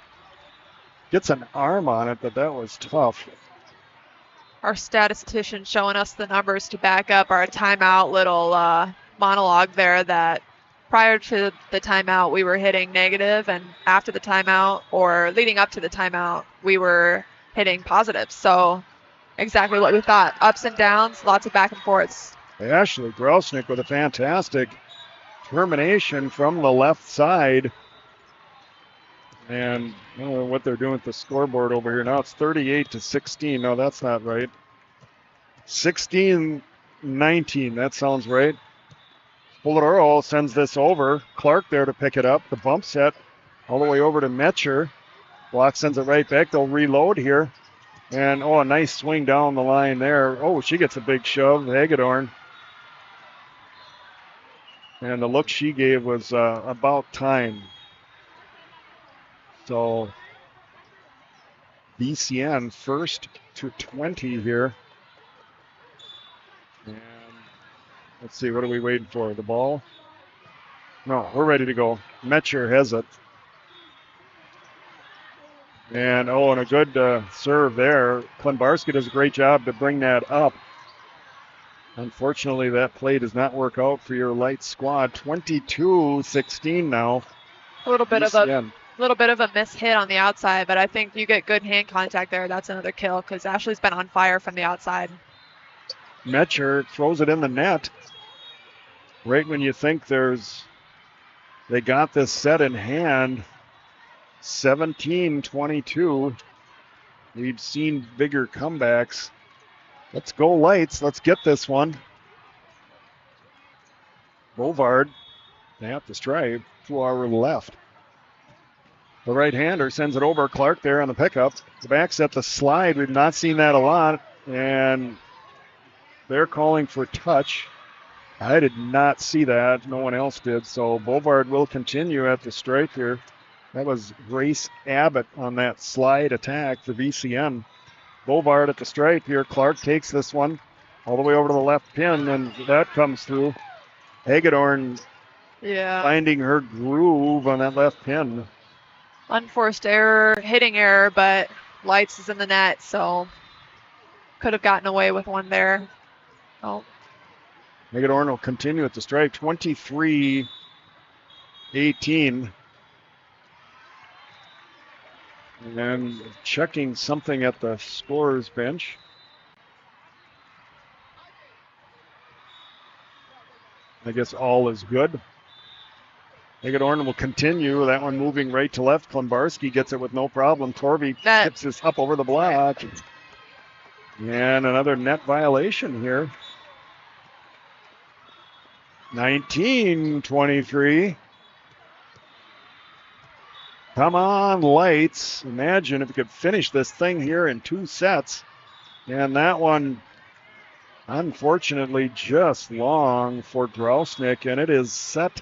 arm on it, but that was tough. Our statistician showing us the numbers to back up our timeout little monologue there, that prior to the timeout we were hitting negative, and after the timeout or leading up to the timeout we were hitting positive. So exactly what we thought. Ups and downs, lots of back and forths. Ashley Grausnick with a fantastic termination from the left side. And I don't know what they're doing with the scoreboard over here. Now it's 38-16. No, that's not right. 16-19. That sounds right. Polidoro sends this over. Clark there to pick it up. The bump set all the way over to Metcher. Block sends it right back. They'll reload here. And, a nice swing down the line there. Oh, she gets a big shove, Hagedorn. And the look she gave was about time. So, VCN first to 20 here. And let's see, what are we waiting for? The ball? No, we're ready to go. Metcher has it. And a good serve there. Klimbarski does a great job to bring that up. Unfortunately, that play does not work out for your light squad. 22-16 now. A little bit of a miss hit on the outside, but I think you get good hand contact there. That's another kill because Ashley's been on fire from the outside. Metcher throws it in the net. Right when you think they got this set in hand. 17-22. We've seen bigger comebacks. Let's go Lights. Let's get this one. Bovard, they have to strive to our left. The right-hander sends it over. Clark there on the pickup. The back set, the slide. We've not seen that a lot. And they're calling for touch. I did not see that. No one else did. So Bovard will continue at the stripe here. That was Grace Abbott on that slide attack for VCN. Bovard at the stripe here. Clark takes this one all the way over to the left pin, and that comes through. Hagedorn finding her groove on that left pin. Unforced error, hitting error, but Lights is in the net, so could have gotten away with one there. Oh. Hagedorn will continue at the stripe, 23-18. And checking something at the scorer's bench. I guess all is good. Hagedorn will continue. That one moving right to left. Klembarski gets it with no problem. Torvey tips this up over the block. And another net violation here. 19-23. Come on, Lights. Imagine if you could finish this thing here in 2 sets. And that one, unfortunately, just long for Drausnick. And it is set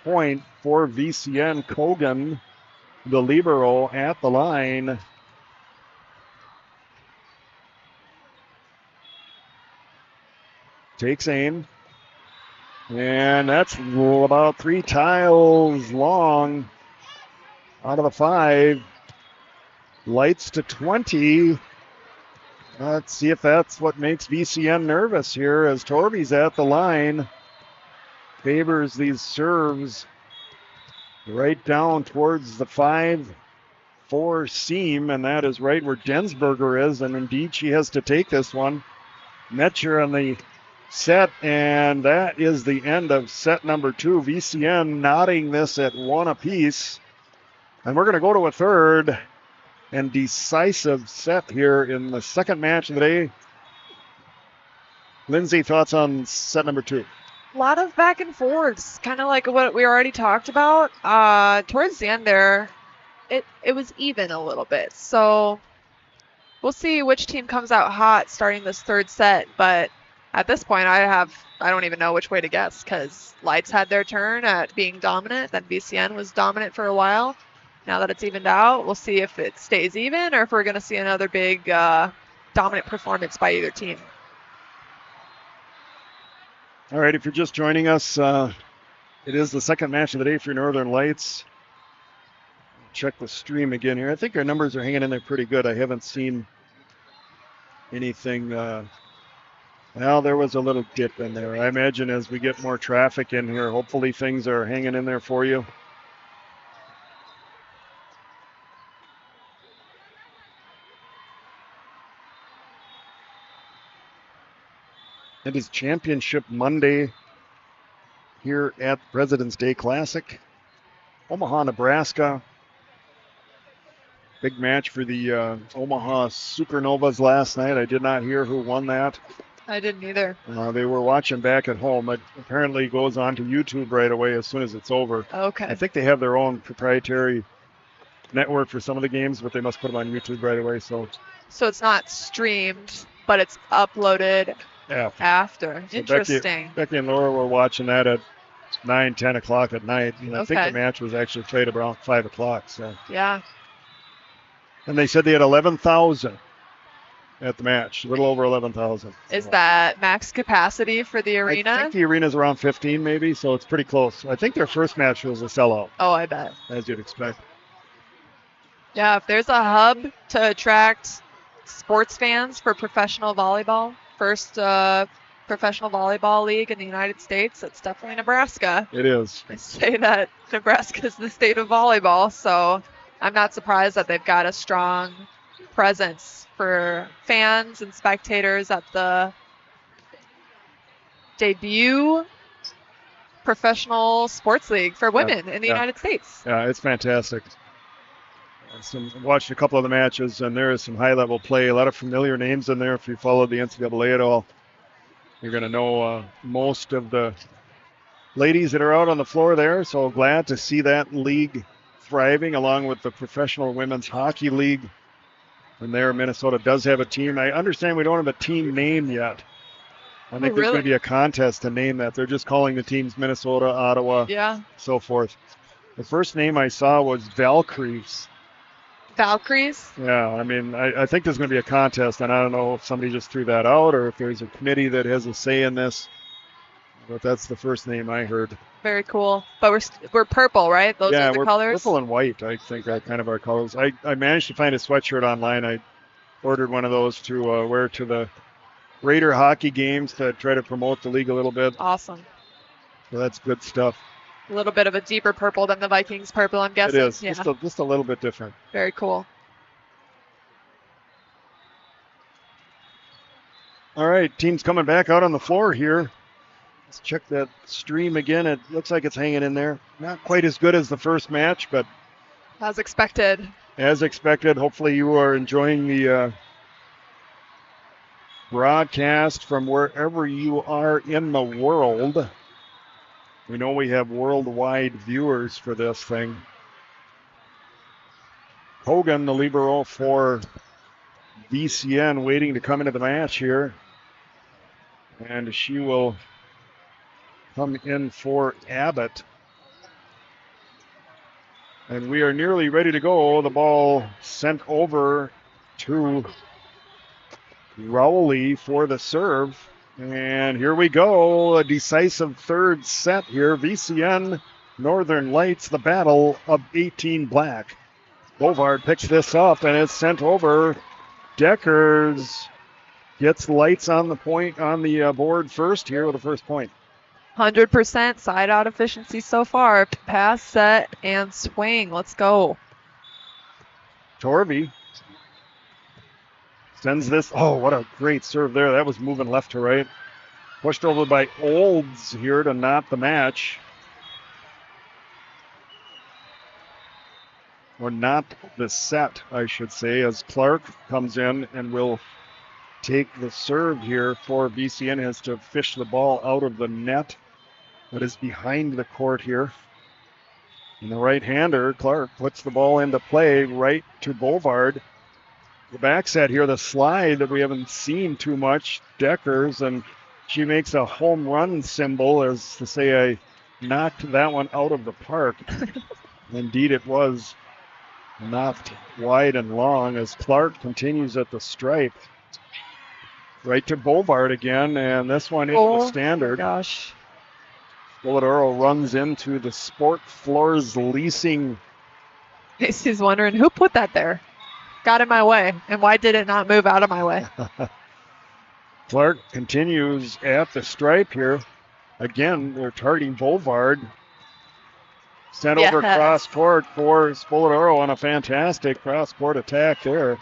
point for VCN. Kogan, the libero, at the line. Takes aim. And that's about 3 tiles long. Out of the 5. Lights to 20. Let's see if that's what makes VCN nervous here as Torvey's at the line. Favors these serves right down towards the 5-4 seam, and that is right where Densberger is, and indeed she has to take this one. Metcher on the set, and that is the end of set number 2. VCN knotting this at 1 apiece. And we're going to go to a third and decisive set here in the second match of the day. Lindsay, thoughts on set number 2? A lot of back and forths, kind of like what we already talked about. Towards the end there, it was even a little bit. So we'll see which team comes out hot starting this third set. But at this point, I don't even know which way to guess because Lights had their turn at being dominant. Then VCN was dominant for a while. Now that it's evened out, we'll see if it stays even or if we're going to see another big dominant performance by either team. All right, if you're just joining us, it is the second match of the day for Northern Lights. Check the stream again here. I think our numbers are hanging in there pretty good. I haven't seen anything. Well, there was a little dip in there. I imagine as we get more traffic in here, hopefully things are hanging in there for you. It is Championship Monday here at President's Day Classic. Omaha, Nebraska. Big match for the Omaha Supernovas last night. I did not hear who won that. I didn't either. They were watching back at home. It apparently goes on to YouTube right away as soon as it's over. Okay. I think they have their own proprietary network for some of the games, but they must put them on YouTube right away. So it's not streamed, but it's uploaded after. So interesting. Becky and Laura were watching that at 9, 10 o'clock at night. And I think the match was actually played around 5 o'clock. So yeah. And they said they had 11,000 at the match, a little over 11,000. Is that max capacity for the arena? I think the arena's around 15 maybe, so it's pretty close. I think their first match was a sellout. Oh, I bet. As you'd expect. Yeah, if there's a hub to attract sports fans for professional volleyball, first professional volleyball league in the United States, it's definitely Nebraska. It is. They say that Nebraska is the state of volleyball, so I'm not surprised that they've got a strong presence for fans and spectators at the debut professional sports league for women in the United States. Yeah, it's fantastic. Watched a couple of the matches, and there is some high-level play. A lot of familiar names in there. If you follow the NCAA at all, you're going to know most of the ladies that are out on the floor there. So glad to see that league thriving, along with the Professional Women's Hockey League. And there, Minnesota does have a team. I understand we don't have a team name yet. I think Oh, there's going really? to be a contest to name that. They're just calling the teams Minnesota, Ottawa, Yeah. so forth. The first name I saw was Valkyries. Valkyries? Yeah, I mean, I think there's going to be a contest, and I don't know if somebody just threw that out or if there's a committee that has a say in this, but that's the first name I heard. Very cool. But we're purple, right? Those Yeah, are the we're colors? purple and white, I think, are kind of our colors. I managed to find a sweatshirt online. I ordered one of those to wear to the Raider hockey games to try to promote the league a little bit. Awesome. So that's good stuff. A little bit of a deeper purple than the Vikings purple, I'm It guessing. is, Yeah. just a little bit different. Very cool. All right, team's coming back out on the floor here. Let's check that stream again. It looks like it's hanging in there. Not quite as good as the first match, but As expected. as expected. Hopefully you are enjoying the broadcast from wherever you are in the world. We know we have worldwide viewers for this thing. Hogan, the libero for VCN, waiting to come into the match here. And she will come in for Abbott. And we are nearly ready to go. The ball sent over to Rowley for the serve. And here we go. A decisive third set here. VCN Northern Lights, the battle of 18 black. Bovard picks this up and it's sent over. Deckers gets Lights on the point on the board first here with the first point. 100% side out efficiency so far. Pass, set, and swing. Let's go. Torvey sends this. Oh, what a great serve there. That was moving left to right. Pushed over by Olds here to knot the match. Or not the set, I should say, as Clark comes in and will take the serve here for VCN. Has to fish the ball out of the net that is behind the court here. And the right-hander, Clark, puts the ball into play right to Bovard. The back set here, the slide that we haven't seen too much, Deckers, and she makes a home run symbol as to say I knocked that one out of the park. Indeed it was knocked wide and long as Clark continues at the stripe. Right to Bovard again, and this one is the standard. Oh gosh. Spoladoro runs into the Sport Floors Leasing. He's wondering who put that there. Got in my way, and why did it not move out of my way? Clark continues at the stripe here. Again, they're targeting Bovard. Sent over cross court for Spoladoro on a fantastic cross court attack there.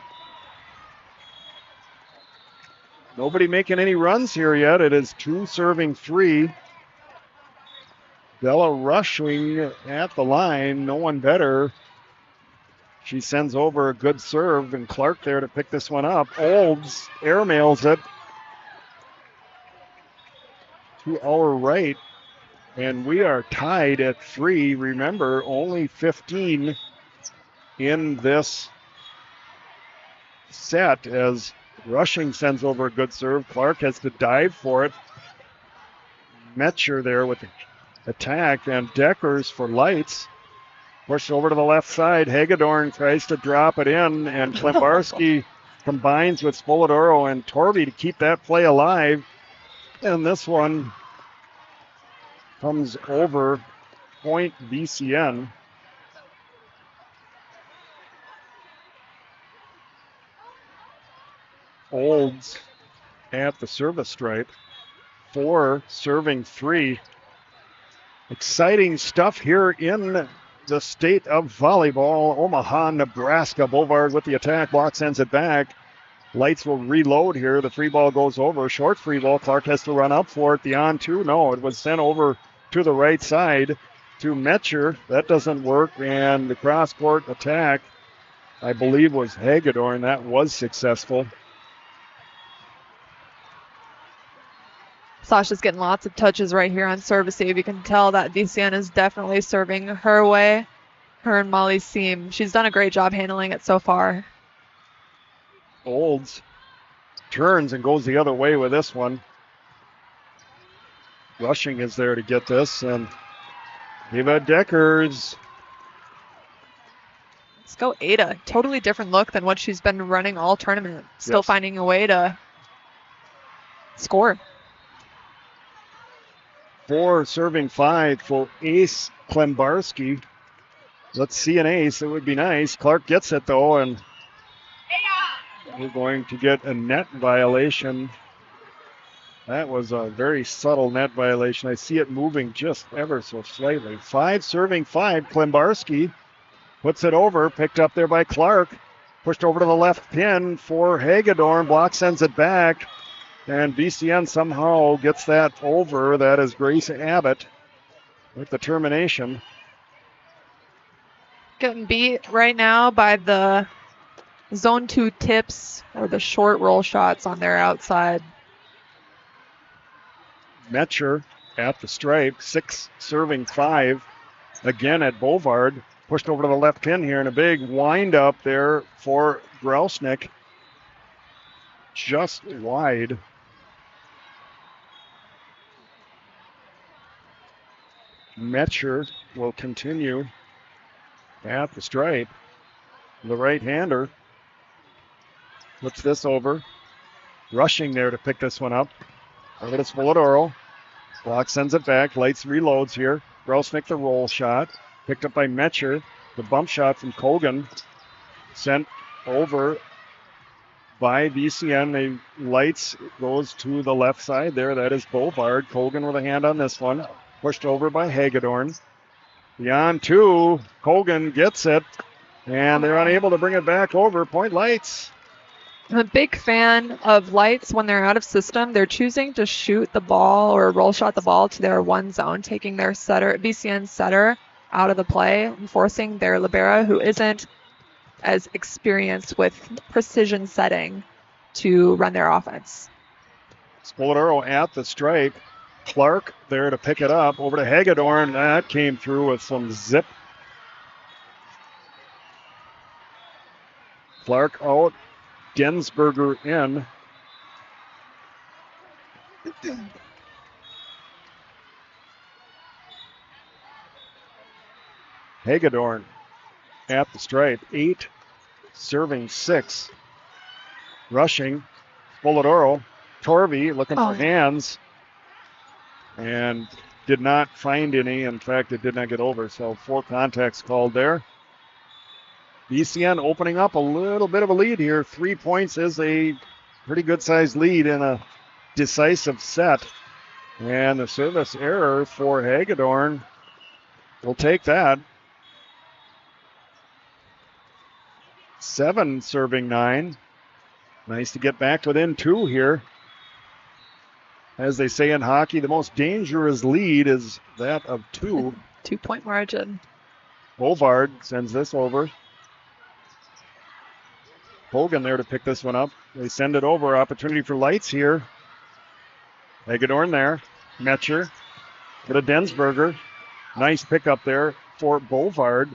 Nobody making any runs here yet. It is 2 serving 3. Bella rushing at the line. No one better. She sends over a good serve, and Clark there to pick this one up. Olds airmails it to our right, and we are tied at 3. Remember, only 15 in this set as Rushing sends over a good serve. Clark has to dive for it. Metcher there with the attack, and Deckers for Lights. Pushed over to the left side. Hagedorn tries to drop it in, and Klimbarski combines with Spoladoro and Torvey to keep that play alive. And this one comes over point VCN. Olds at the service stripe. 4 serving 3. Exciting stuff here in the state of volleyball. Omaha, Nebraska. Bovard with the attack. Block sends it back. Lights will reload here. The free ball goes over. Short free ball. Clark has to run up for it. The on-2. No, it was sent over to the right side to Metcher. That doesn't work. And the cross-court attack, I believe, was Hagedorn. That was successful. Sasha's getting lots of touches right here on service save. You can tell that VCN is definitely serving her way. Her and Molly Seam. She's done a great job handling it so far. Olds turns and goes the other way with this one. Rushing is there to get this, and Eva Deckers. Let's go Ada. Totally different look than what she's been running all tournament. Still Yes. finding a way to score. 4 serving 5 for Ace Klembarski. Let's see an ace. It would be nice. Clark gets it, though, and we're going to get a net violation. That was a very subtle net violation. I see it moving just ever so slightly. 5 serving 5. Klembarski puts it over. Picked up there by Clark. Pushed over to the left pin for Hagedorn. Block sends it back. And VCN somehow gets that over. That is Grace Abbott with the termination. Getting beat right now by the zone 2 tips or the short roll shots on their outside. Metcher at the stripe. 6 serving 5. Again at Bovard. Pushed over to the left pin here, and a big wind up there for Grausnick. Just wide. Metcher will continue at the stripe. The right-hander puts this over. Rushing there to pick this one up. Over to Spolodoro. Block sends it back. Lights reloads here. Grausnick the roll shot. Picked up by Metcher. The bump shot from Kogan. Sent over by VCN. The lights goes to the left side there. That is Bovard. Kogan with a hand on this one. Pushed over by Hagedorn. Beyond 2. Kogan gets it. And they're unable to bring it back over. Point Lights. I'm a big fan of Lights when they're out of system. They're choosing to shoot the ball or roll shot the ball to their one zone, taking their setter, VCN setter, out of the play and forcing their libero, who isn't as experienced with precision setting, to run their offense. Spolodoro at the stripe. Clark there to pick it up. Over to Hagedorn. That came through with some zip. Clark out. Densberger in. Hagedorn at the stripe. 8 serving 6. Rushing. Spolodoro. Torvey looking for hands. And did not find any. In fact, it did not get over. So 4 contacts called there. VCN opening up a little bit of a lead here. 3 points is a pretty good sized lead in a decisive set. And the service error for Hagedorn will take that. 7 serving 9. Nice to get back within 2 here. As they say in hockey, the most dangerous lead is that of 2. 2-point margin. Bovard sends this over. Hogan there to pick this one up. They send it over. Opportunity for Lights here. Hagedorn there. Metcher. Get a Densberger. Nice pickup there for Bovard.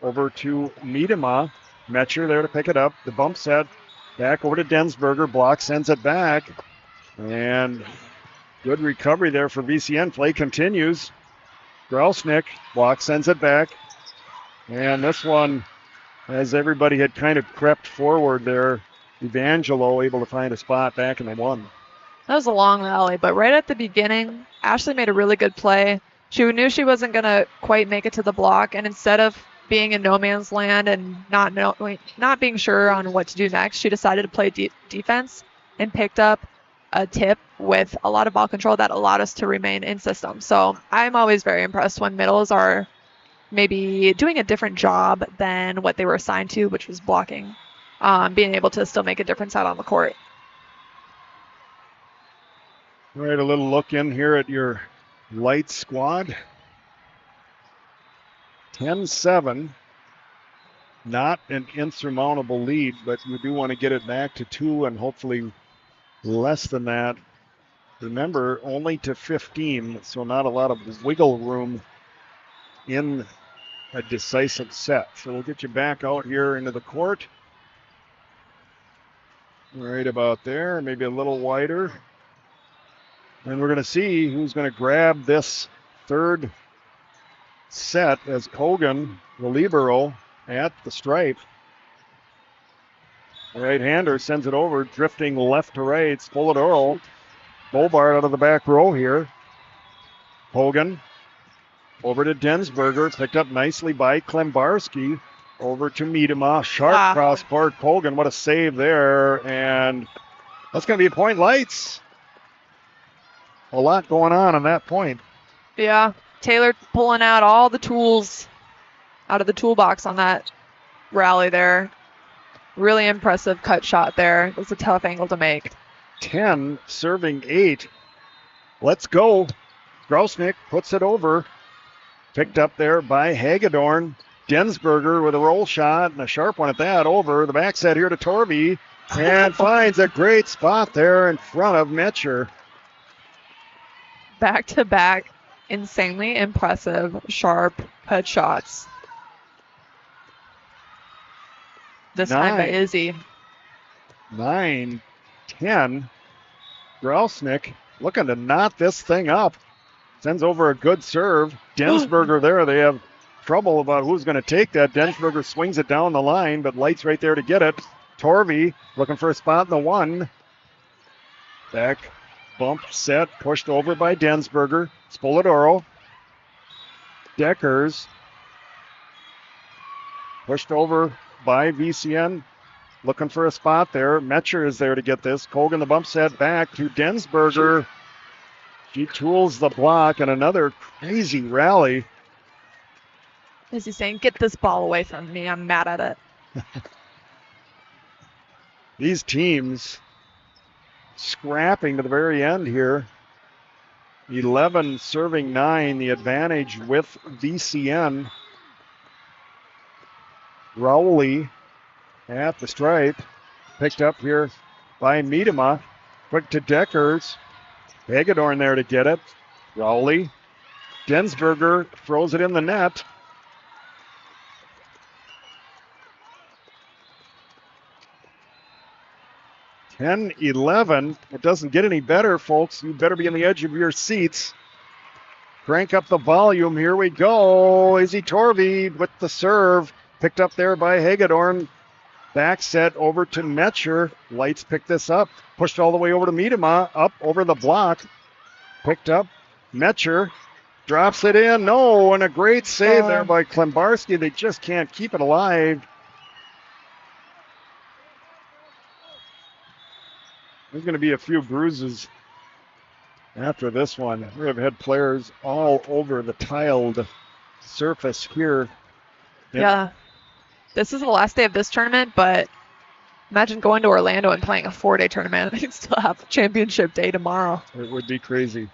Over to Miedema. Metcher there to pick it up. The bump set. Back over to Densberger. Block sends it back. And good recovery there for VCN. Play continues. Grausnick. Block sends it back. And this one, as everybody had kind of crept forward there, Evangelo able to find a spot back in the 1. That was a long rally, but right at the beginning, Ashley made a really good play. She knew she wasn't going to quite make it to the block, and instead of being in no man's land and not being sure on what to do next, she decided to play defense and picked up a tip with a lot of ball control that allowed us to remain in system. So I'm always very impressed when middles are maybe doing a different job than what they were assigned to, which was blocking, being able to still make a difference out on the court. All right, a little look in here at your Light squad. 10-7. Not an insurmountable lead, but we do want to get it back to 2 and hopefully less than that. Remember, only to 15, so not a lot of wiggle room in a decisive set. So we'll get you back out here into the court. Right about there, maybe a little wider. And we're going to see who's going to grab this third set as Kogan, the libero, at the stripe. The right-hander sends it over, drifting left to right. Spoladoro, Bovard out of the back row here. Kogan over to Densberger, picked up nicely by Klembarski. Over to Miedema, sharp cross court. Kogan, what a save there. And that's going to be point lights. A lot going on that point. Yeah, Taylor pulling out all the tools out of the toolbox on that rally there. Really impressive cut shot there. It was a tough angle to make. 10, serving 8. Let's go. Grausnick puts it over. Picked up there by Hagedorn. Densberger with a roll shot and a sharp one at that. Over the back set here to Torvey. And finds a great spot there in front of Metcher. Back-to-back, insanely impressive, sharp cut shots. This time by Izzy. 9-10. Grausnick looking to knot this thing up. Sends over a good serve. Densberger there. They have trouble about who's going to take that. Densberger swings it down the line, but Light's right there to get it. Torvey looking for a spot in the one. Back bump set, pushed over by Densberger. Spoladoro. Deckers. Pushed over by VCN. Looking for a spot there. Metcher is there to get this. Kogan the bump set back to Densberger. She tools the block and another crazy rally. Is he saying, get this ball away from me? I'm mad at it. These teams scrapping to the very end here. 11 serving 9, the advantage with VCN. Rowley at the stripe. Picked up here by Miedema. Quick to Deckers. Hagedorn there to get it. Rowley. Densberger throws it in the net. Ten, 11. It doesn't get any better, folks. You better be on the edge of your seats. Crank up the volume. Here we go. Izzy Torvey with the serve. Picked up there by Hagedorn. Back set over to Metcher. Lights pick this up. Pushed all the way over to Miedema. Up over the block. Picked up. Metcher drops it in. No, and a great save there by Klembarski. They just can't keep it alive. There's going to be a few bruises after this one. We have had players all over the tiled surface here. Yeah. This is the last day of this tournament, but imagine going to Orlando and playing a 4-day tournament. You'd still have championship day tomorrow. It would be crazy.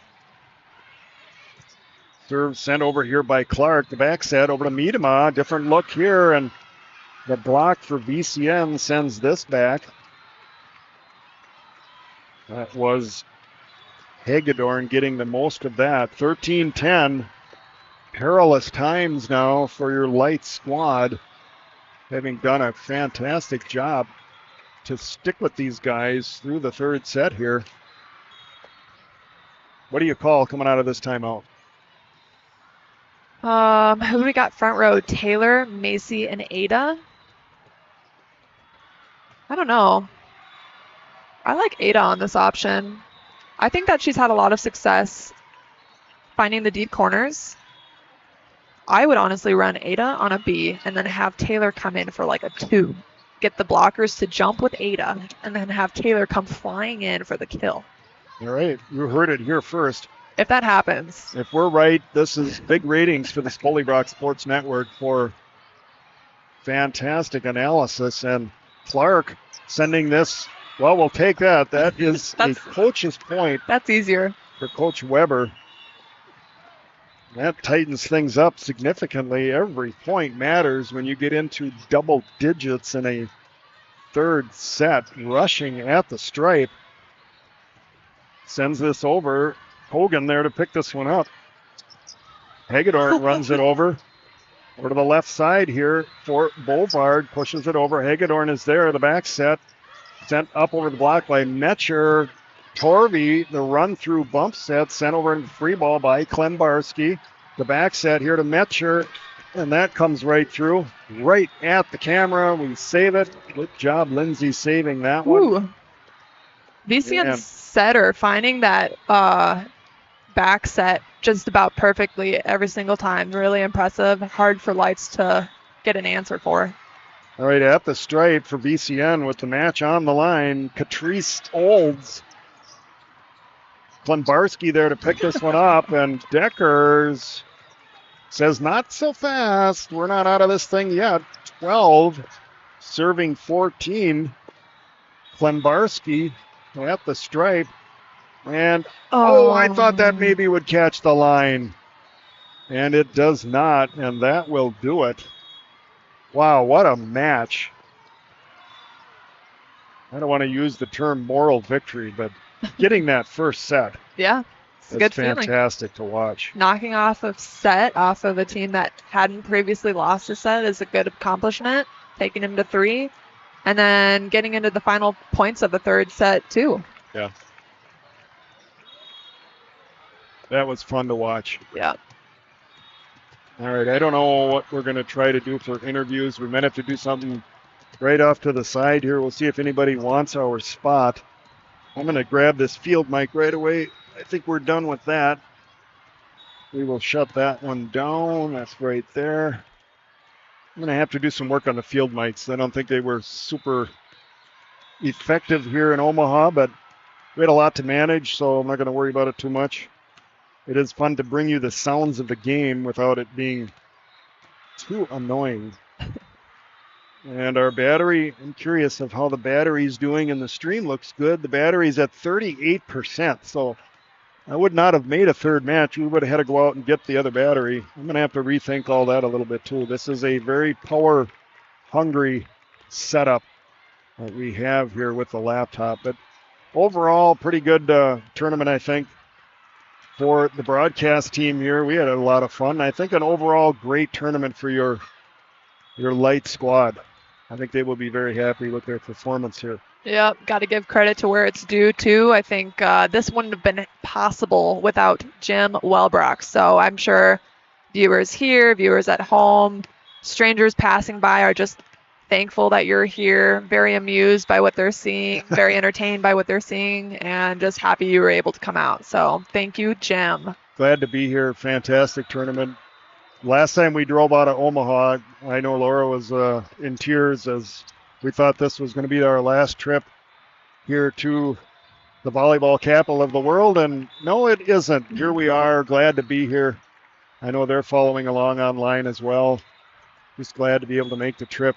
Serve sent over here by Clark. The back set over to Miedema. Different look here, and the block for VCN sends this back. That was Hagedorn getting the most of that. 13-10. Perilous times now for your Light squad. Having done a fantastic job to stick with these guys through the third set here. What do you call coming out of this timeout? Who do we got front row? Taylor, Macy, and Ada? I don't know. I like Ada on this option. I think that she's had a lot of success finding the deep corners. I would honestly run Ada on a B and then have Taylor come in for like a 2. Get the blockers to jump with Ada and then have Taylor come flying in for the kill. All right, you heard it here first. If that happens. If we're right, this is big ratings for the Spolybrock Sports Network for fantastic analysis. And Clark sending this, well, we'll take that. That is a coach's point. That's easier. For Coach Weber. That tightens things up significantly. Every point matters when you get into double digits in a third set. Rushing at the stripe. Sends this over. Kogan there to pick this one up. Hagedorn runs it over. Over to the left side here for Bovard. Pushes it over. Hagedorn is there. The back set. Sent up over the block by Metcher. Torvey, the run-through bump set sent over in free ball by Klembarski. The back set here to Metcher, and that comes right through, right at the camera. We save it. Good job, Lindsay, saving that one. Ooh. VCN And setter finding that back set just about perfectly every single time. Really impressive. Hard for Lights to get an answer for. all right, at the stripe for VCN with the match on the line, Catrice Olds. Klembarski there to pick this one up, and Deckers says, not so fast. We're not out of this thing yet. 12, serving 14. Klembarski at the stripe. And, I thought that maybe would catch the line. And it does not, and that will do it. Wow, what a match. I don't want to use the term moral victory, but getting that first set. Yeah, it's a good fantastic to watch. Knocking off a set off of a team that hadn't previously lost a set is a good accomplishment. Taking him to 3, and then getting into the final points of the third set too. Yeah. That was fun to watch. Yeah. All right, I don't know what we're going to try to do for interviews. We might have to do something right off to the side here. We'll see if anybody wants our spot. I'm going to grab this field mic right away. I think we're done with that. We will shut that one down. That's right there. I'm going to have to do some work on the field mics. I don't think they were super effective here in Omaha, but we had a lot to manage, so I'm not going to worry about it too much. It is fun to bring you the sounds of the game without it being too annoying. And our battery, I'm curious of how the battery's doing, and the stream looks good. The battery's at 38%, so I would not have made a third match. We would have had to go out and get the other battery. I'm going to have to rethink all that a little bit too. This is a very power-hungry setup that we have here with the laptop. But overall, pretty good tournament, I think, for the broadcast team here. We had a lot of fun. I think an overall great tournament for your light squad. I think they will be very happy with their performance here. Yep, got to give credit to where it's due too. I think this wouldn't have been possible without Jim Welbrock. So I'm sure viewers here, viewers at home, strangers passing by are just thankful that you're here, very amused by what they're seeing, very entertained by what they're seeing, and just happy you were able to come out. So thank you, Jim. Glad to be here. Fantastic tournament. Last time we drove out of Omaha, I know Laura was in tears as we thought this was going to be our last trip here to the volleyball capital of the world, and no, it isn't. Here we are, glad to be here. I know they're following along online as well. Just glad to be able to make the trip.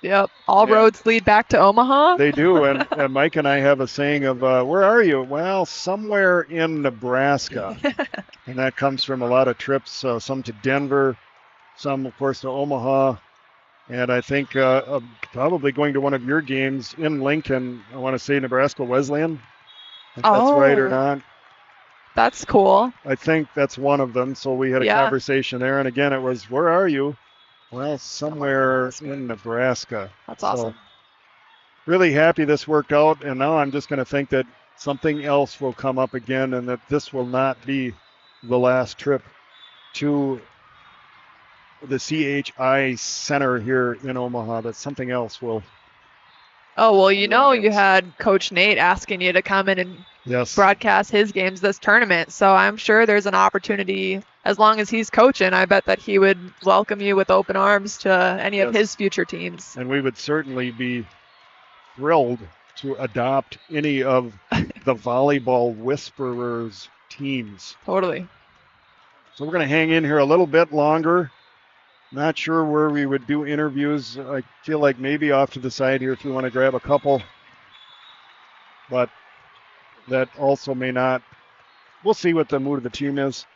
Yep, all roads lead back to Omaha. They do, and Mike and I have a saying of, where are you? Well, somewhere in Nebraska. And that comes from a lot of trips, some to Denver, some, of course, to Omaha. And I think probably going to one of your games in Lincoln, I want to say Nebraska Wesleyan, if that's right or not. That's cool. I think that's one of them. So we had a conversation there. And again, it was, where are you? Well, somewhere in Nebraska. That's awesome. So, really happy this worked out. And now I'm just going to think that something else will come up again and that this will not be the last trip to the CHI Center here in Omaha, that something else will. Oh, well, you had Coach Nate asking you to come in and broadcast his games this tournament. So I'm sure there's an opportunity, as long as he's coaching, I bet that he would welcome you with open arms to any of his future teams. And we would certainly be thrilled to adopt any of the Volleyball Whisperers teams. Totally. So we're going to hang in here a little bit longer. Not sure where we would do interviews. I feel like maybe off to the side here if we want to grab a couple. But that also may not. We'll see what the mood of the team is.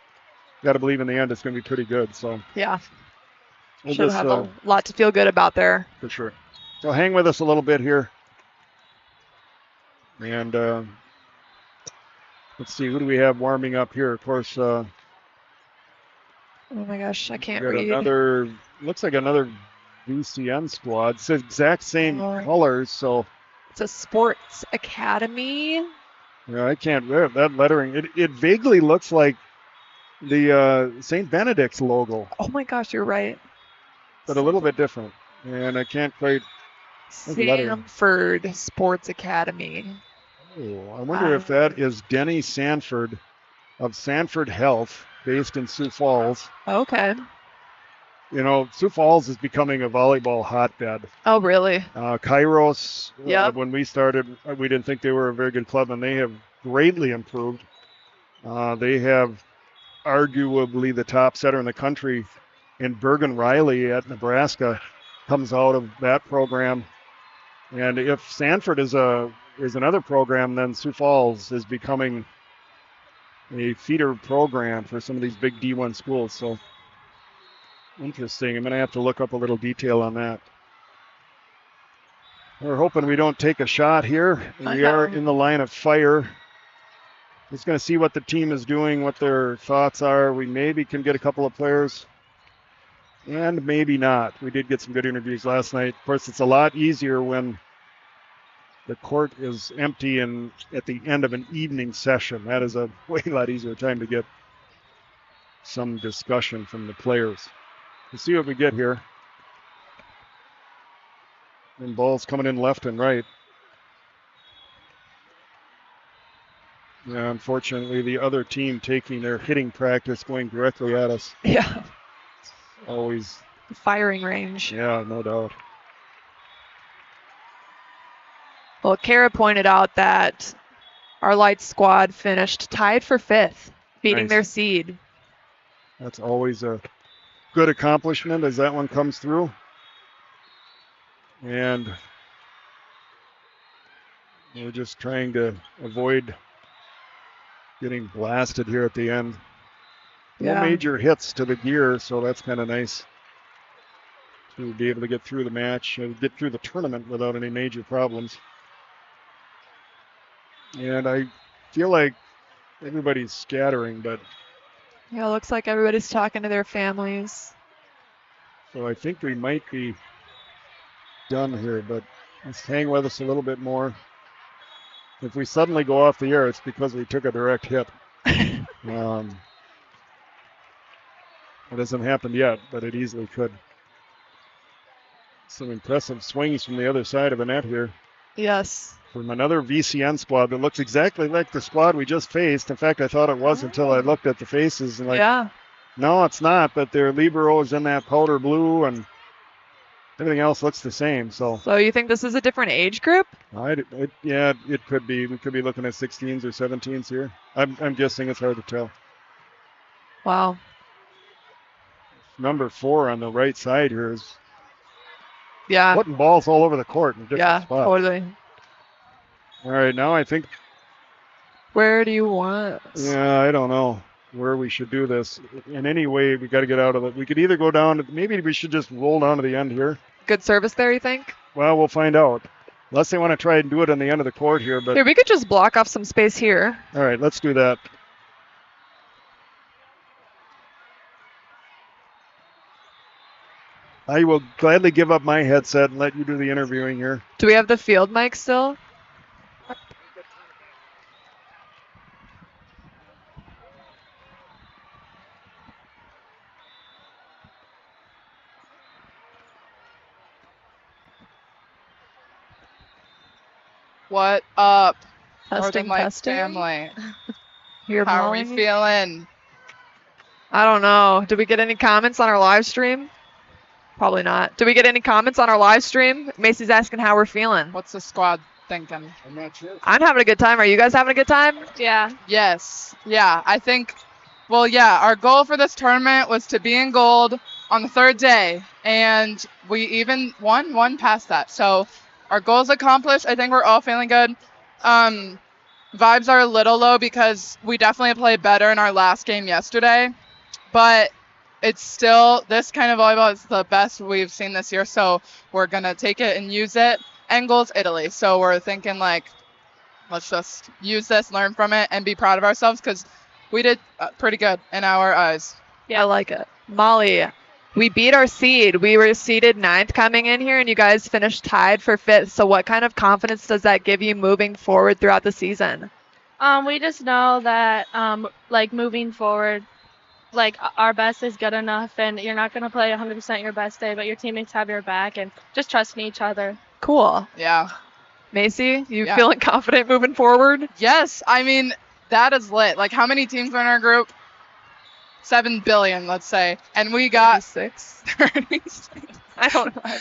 Got to believe in the end it's going to be pretty good. So yeah. Should have a lot to feel good about there. For sure. So hang with us a little bit here. And let's see, who do we have warming up here? Of course, oh my gosh, I can't read. Looks like another VCN squad. It's the exact same colors, so. It's a sports academy. Yeah, I can't. That lettering. It vaguely looks like the St. Benedict's logo, Oh my gosh, you're right. but a little bit different. And I can't quite. Lettering. Sanford Sports Academy. Oh, I wonder if that is Denny Sanford of Sanford Health, based in Sioux Falls. Okay. You know, Sioux Falls is becoming a volleyball hotbed. Oh, really? Kairos, Yep. when we started, we didn't think they were a very good club, and they have greatly improved. They have arguably the top setter in the country, and Bergen Riley at Nebraska comes out of that program. And if Sanford is another program, then Sioux Falls is becoming a feeder program for some of these big D1 schools. So interesting. I'm going to have to look up a little detail on that. We're hoping we don't take a shot here. We are in the line of fire. Just going to see what the team is doing, what their thoughts are. We maybe can get a couple of players, and maybe not. We did get some good interviews last night. Of course, it's a lot easier when the court is empty and at the end of an evening session. That is a way lot easier time to get some discussion from the players. We'll see what we get here. And balls coming in left and right. Yeah, unfortunately, the other team taking their hitting practice going directly at us. Yeah. Always. The firing range. Yeah, no doubt. Well, Kara pointed out that our light squad finished tied for 5th, beating Nice. their seed. That's always a good accomplishment as that one comes through. And we're just trying to avoid getting blasted here at the end. No major hits to the gear, so that's kind of nice to be able to get through the match and get through the tournament without any major problems. And I feel like everybody's scattering, but yeah, it looks like everybody's talking to their families. So I think we might be done here, but let's hang with us a little bit more. If we suddenly go off the air, it's because we took a direct hit. It hasn't happened yet, but it easily could. Some impressive swings from the other side of the net here. Yes. From another VCN squad that looks exactly like the squad we just faced. In fact, I thought it was until I looked at the faces and no, it's not, but their libero is in that powder blue and everything else looks the same. So you think this is a different age group? Yeah, it could be. We could be looking at 16s or 17s here. I'm guessing. It's hard to tell. Wow. Number 4 on the right side here is putting balls all over the court in different spots. Totally. All right, now I think. Where do you want? Yeah, I don't know where we should do this. In any way, we got to get out of it. We could either go down. Maybe we should just roll down to the end here. Good service there, you think? Well, we'll find out. Unless they want to try and do it on the end of the court here. But here, we could just block off some space here. All right, let's do that. I will gladly give up my headset and let you do the interviewing here. Do we have the field mic still? What up, Testing, Northern Lights testing. family? Here, How are we feeling? I don't know. Did we get any comments on our live stream? Probably not. Did we get any comments on our live stream? Macy's asking how we're feeling. What's the squad thinking? I'm not sure. I'm having a good time. Are you guys having a good time? Yeah. Yes. Yeah, I think, well, yeah, our goal for this tournament was to be in gold on the 3rd day, and we even won past that. So our goal's accomplished. I think we're all feeling good. Vibes are a little low because we definitely played better in our last game yesterday, but it's still, this kind of volleyball is the best we've seen this year, so we're going to take it and use it. End goal's Italy, so we're thinking, like, let's just use this, learn from it, and be proud of ourselves because we did pretty good in our eyes. Yeah, I like it. Molly, we beat our seed. We were seeded 9th coming in here, and you guys finished tied for 5th. So what kind of confidence does that give you moving forward throughout the season? We just know that, like moving forward, like our best is good enough, and you're not gonna play 100% your best day, but your teammates have your back, and just trusting each other. Cool. Yeah. Macy, you Yeah. feeling confident moving forward? Yes, I mean, that is lit. Like, how many teams are in our group? 7 billion, let's say. And we got 36. 36. I don't know. Uh,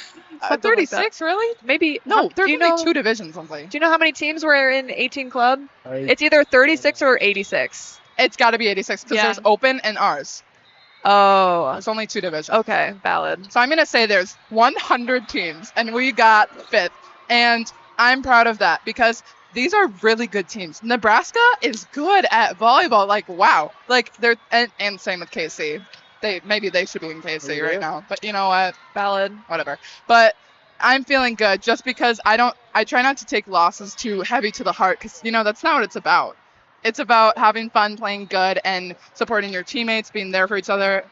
Something like that. 36, really? Maybe. No, do there's you only know? 2 divisions, something. Do you know how many teams were in 18 club? I, It's either 36 or 86. It's got to be 86 because Yeah. there's open and ours. Oh. There's only 2 divisions. Okay. Valid. So I'm going to say there's 100 teams, and we got 5th. And I'm proud of that because these are really good teams. Nebraska is good at volleyball. Like, wow. Like, they're and same with KC. Maybe they should be in KC right now. But you know what? Valid. Whatever. But I'm feeling good just because I try not to take losses too heavy to the heart because, that's not what it's about. It's about having fun, playing good, and supporting your teammates, being there for each other.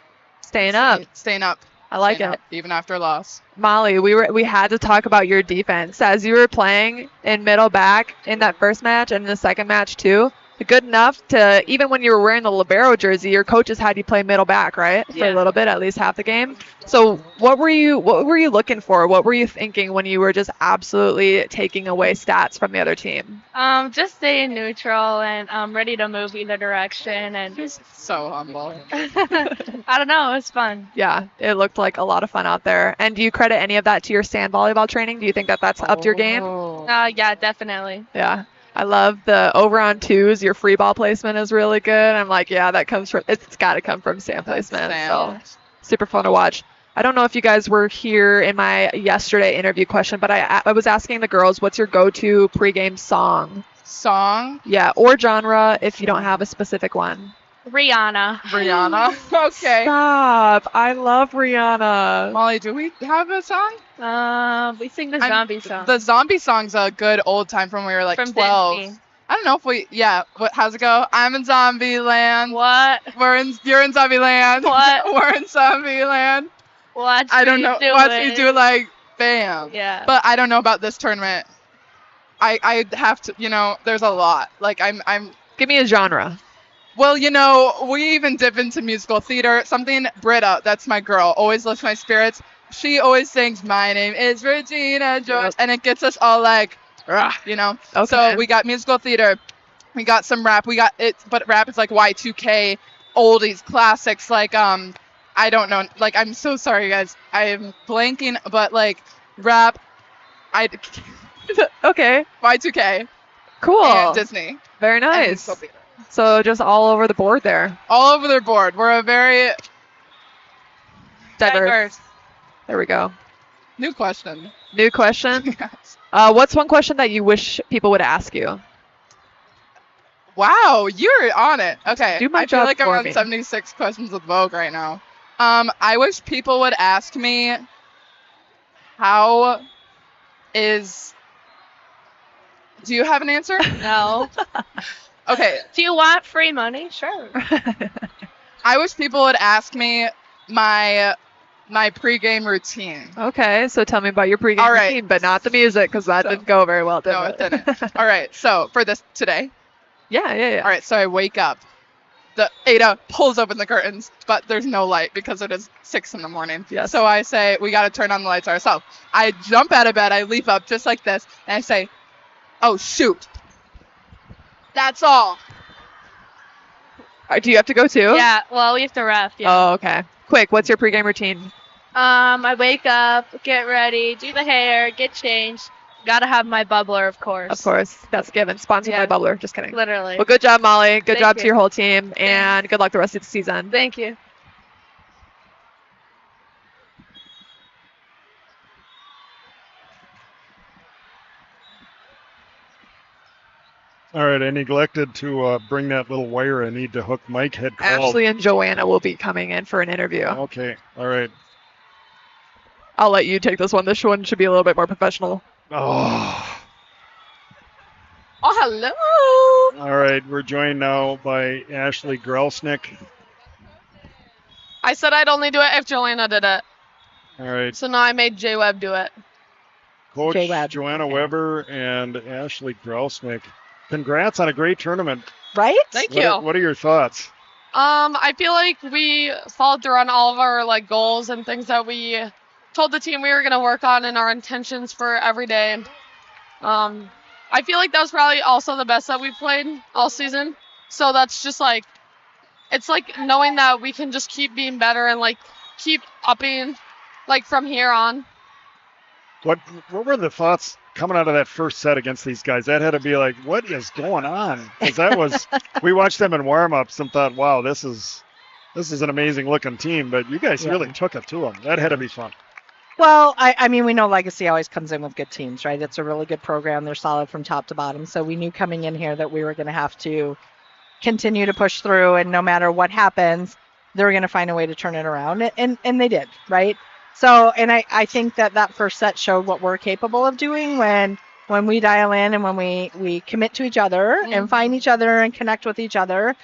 Staying up. Staying up. I like Staying it. up, even after a loss. Molly, we had to talk about your defense as you were playing in middle back in that first match and in the second match too. Good enough to, even when you were wearing the libero jersey, your coaches had you play middle back, right? For a Yeah. little bit, at least half the game. So what were you looking for? What were you thinking when you were just absolutely taking away stats from the other team? Just staying neutral and ready to move either direction, and just So humble. I don't know, it was fun. Yeah, it looked like a lot of fun out there. And do you credit any of that to your sand volleyball training? Do you think that that's upped your game? Oh. Yeah, definitely. Yeah. I love the over on twos. Your free ball placement is really good. I'm like, yeah, that comes from, it's got to come from sand placement. So super fun to watch. I don't know if you guys were here in my yesterday interview question, but I was asking the girls, what's your go-to pregame song? Song? Yeah, or genre if you don't have a specific one. Rihanna. Rihanna. Okay. Stop. I love Rihanna. Molly, do we have a song? We sing the zombie song. The zombie song's a good old time from when we were like From 12. Disney. I don't know if how's it go? I'm in zombie land. What? You're in zombie land. What? We're in zombie land. Watch I don't me know. do Watch it. me do it like bam. Yeah. But I don't know about this tournament. I have to, there's a lot. Like I'm Give me a genre. well, we even dip into musical theater. Something Britta, that's my girl, always lifts my spirits. She always sings, "My name is Regina George," Yep. and it gets us all like, Okay. So we got musical theater, we got some rap, we got it, but rap is like Y2K, oldies, classics, like I don't know, like I'm so sorry guys, I am blanking, but like rap, Okay. Y2K, Cool. and Disney, Very and nice. musical theater. So just all over the board there. All over their board. We're a very Diverse. There we go. new question. New question. Yes. What's one question that you wish people would ask you? Wow, you're on it. Okay. Do my I feel job like I'm for on me. 76 questions with Vogue right now. I wish people would ask me do you have an answer? No. Okay. Do you want free money? Sure. I wish people would ask me my pregame routine. Okay, so tell me about your pregame All right. routine, but not the music because that So- didn't go very well, did No, it didn't. All right. So for this today, Yeah. all right. So I wake up. Ada pulls open the curtains, but there's no light because it is 6 in the morning. Yes. So I say, we got to turn on the lights ourselves. I jump out of bed, I leap up just like this, and I say, oh, shoot. That's all. Do you have to go too? Yeah. Well, we have to ref. Yeah. Oh, okay. Quick, what's your pregame routine? I wake up, get ready, do the hair, get changed. Gotta have my bubbler, of course. Of course, that's given. Sponsored Yeah. by Bubbler. Just kidding. Literally. Well, good job, Molly. Good Thank job to you. your whole team, and good luck the rest of the season. Thank you. all right, I neglected to bring that little wire I need to hook. Mike had called. Ashley and Joanna will be coming in for an interview. Okay, all right. I'll let you take this one. This one should be a little bit more professional. Oh, Oh, hello. all right. We're joined now by Ashley Grelsnick. I said I'd only do it if Joanna did it. All right, So now I made J-Web do it. Coach J-Web. Joanna Weber and Ashley Grelsnick. congrats on a great tournament. Right? Thank What you. what are your thoughts? I feel like we followed through on all of our like goals and things that we told the team we were gonna work on and our intentions for every day. I feel like that was probably also the best that we played all season. So that's just like it's like knowing that we can just keep being better and like keep upping like from here on. What were the thoughts coming out of that first set against these guys? That had to be like, what is going on? Because that was, we watched them in warm-ups and thought, wow, this is an amazing looking team. But you guys really took it to them. That had to be fun. Well, I mean, we know Legacy always comes in with good teams, right? It's a really good program. They're solid from top to bottom. So we knew coming in here that we were going to have to continue to push through, and no matter what happens, they're going to find a way to turn it around. And they did, right? So, and I think that first set showed what we're capable of doing when we dial in and when we commit to each other and find each other and connect with each other.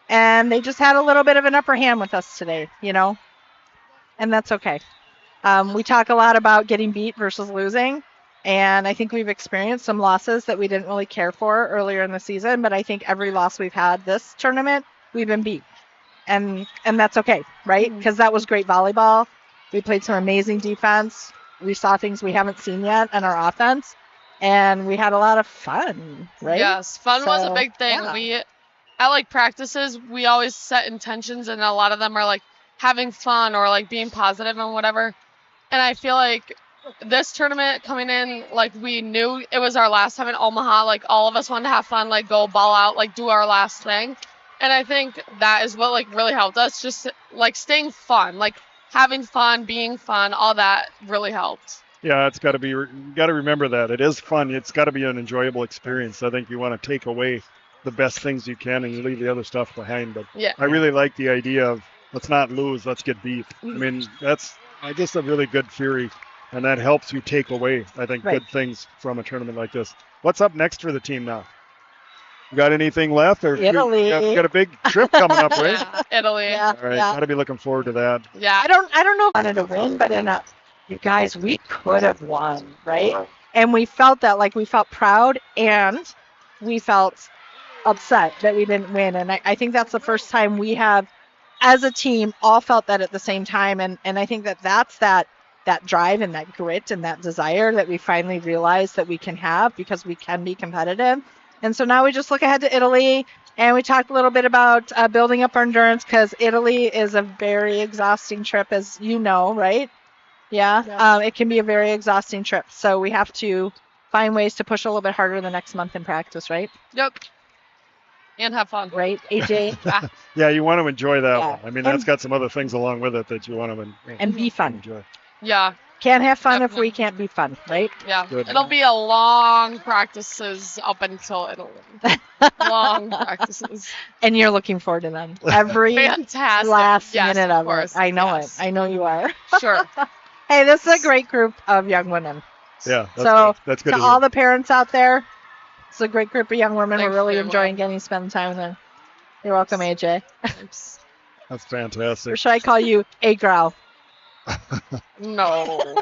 And they just had a little bit of an upper hand with us today, and that's okay. We talk a lot about getting beat versus losing, and I think we've experienced some losses that we didn't really care for earlier in the season, but I think every loss we've had this tournament, we've been beat. And that's okay, right? Because that was great volleyball. We played some amazing defense. We saw things we haven't seen yet in our offense, and we had a lot of fun, right? Yes, fun was a big thing. Yeah. We at like practices, we always set intentions, and a lot of them are like having fun or like being positive and whatever. And I feel like this tournament coming in, like we knew it was our last time in Omaha. Like all of us wanted to have fun, like go ball out, like do our last thing. And I think that is what like really helped us, just like staying fun, like having fun, being fun, all that really helped. Yeah, it's got to be. You got to remember that it is fun. It's got to be an enjoyable experience. I think you want to take away the best things you can and you leave the other stuff behind. But Yeah. I really like the idea of let's not lose, let's get beat. I mean, that's just a really good theory, and that helps you take away, I think, Right. good things from a tournament like this. What's up next for the team now? You got anything left? Or Italy. You got a big trip coming up, right? Yeah, Italy. Yeah, All right, yeah. got to be looking forward to that. Yeah. I don't know if I wanted to win, but you guys, we could have won, right? And we felt that, like we felt proud and we felt upset that we didn't win. And I think that's the first time we have, as a team, all felt that at the same time. And I think that's that drive and that grit and that desire that we finally realized that we can have because we can be competitive. And so now we just look ahead to Italy, and we talked a little bit about building up our endurance because Italy is a very exhausting trip, as you know, right? Yeah. It can be a very exhausting trip. So we have to find ways to push a little bit harder the next month in practice, right? Yep. And have fun. Right, AJ? Yeah, you want to enjoy that Yeah. one. I mean, that's got some other things along with it that you want to And be fun. enjoy. Yeah. Can't have fun if we can't be fun, right? Yeah. Good. It'll be a long practices up until Italy. Long practices. And you're looking forward to them. Every Fantastic. last Yes, minute of course. it. I know Yes. it. I know you are. Sure. Hey, this is a great group of young women. Yeah, that's So, good. That's good to to all hear. the parents out there, it's a great group of young women. Thanks We're really very enjoying much. getting to spend time with them. You're welcome, AJ. Thanks. That's fantastic. Or should I call you A Growl? No.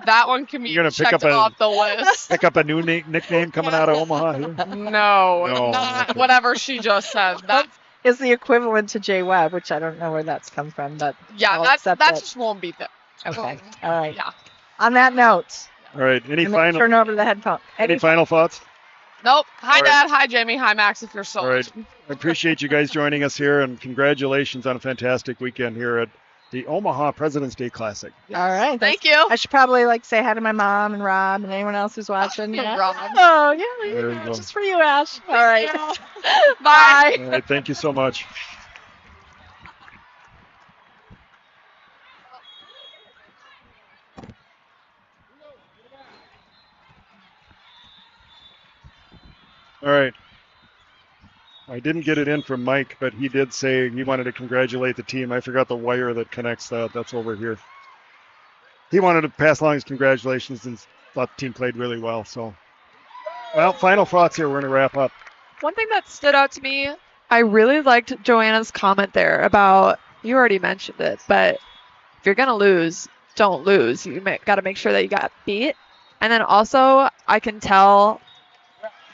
That one can be You're gonna pick checked up a- off the list. Pick up a new nickname coming out of Omaha here. No, No, not okay. whatever she just said. That Is the equivalent to J Webb, which I don't know where that's come from, but yeah, I'll that accept that it. just won't be there. Okay. All right. Yeah. On that note, All right. Any I'm gonna final turn over the headphone. any final thoughts? Nope. Hi, All right. Dad. Hi, Jamie. Hi, Max. If you're still All right. I appreciate you guys joining us here, and congratulations on a fantastic weekend here at the Omaha President's Day Classic. All right. Thank you. I should probably say hi to my mom and Rob and anyone else who's watching. Yeah, Yeah. Rob. Oh, yeah. There you go. Just for you, Ash. All right. Bye. All right. Thank you so much. All right. I didn't get it in from Mike, but he did say he wanted to congratulate the team. I forgot the wire that connects that. That's over here. He wanted to pass along his congratulations and thought the team played really well. So, well, final thoughts here. We're going to wrap up. One thing that stood out to me, I really liked Joanna's comment there about, you already mentioned it, but if you're going to lose, don't lose. You got to make sure that you got beat. And then also, I can tell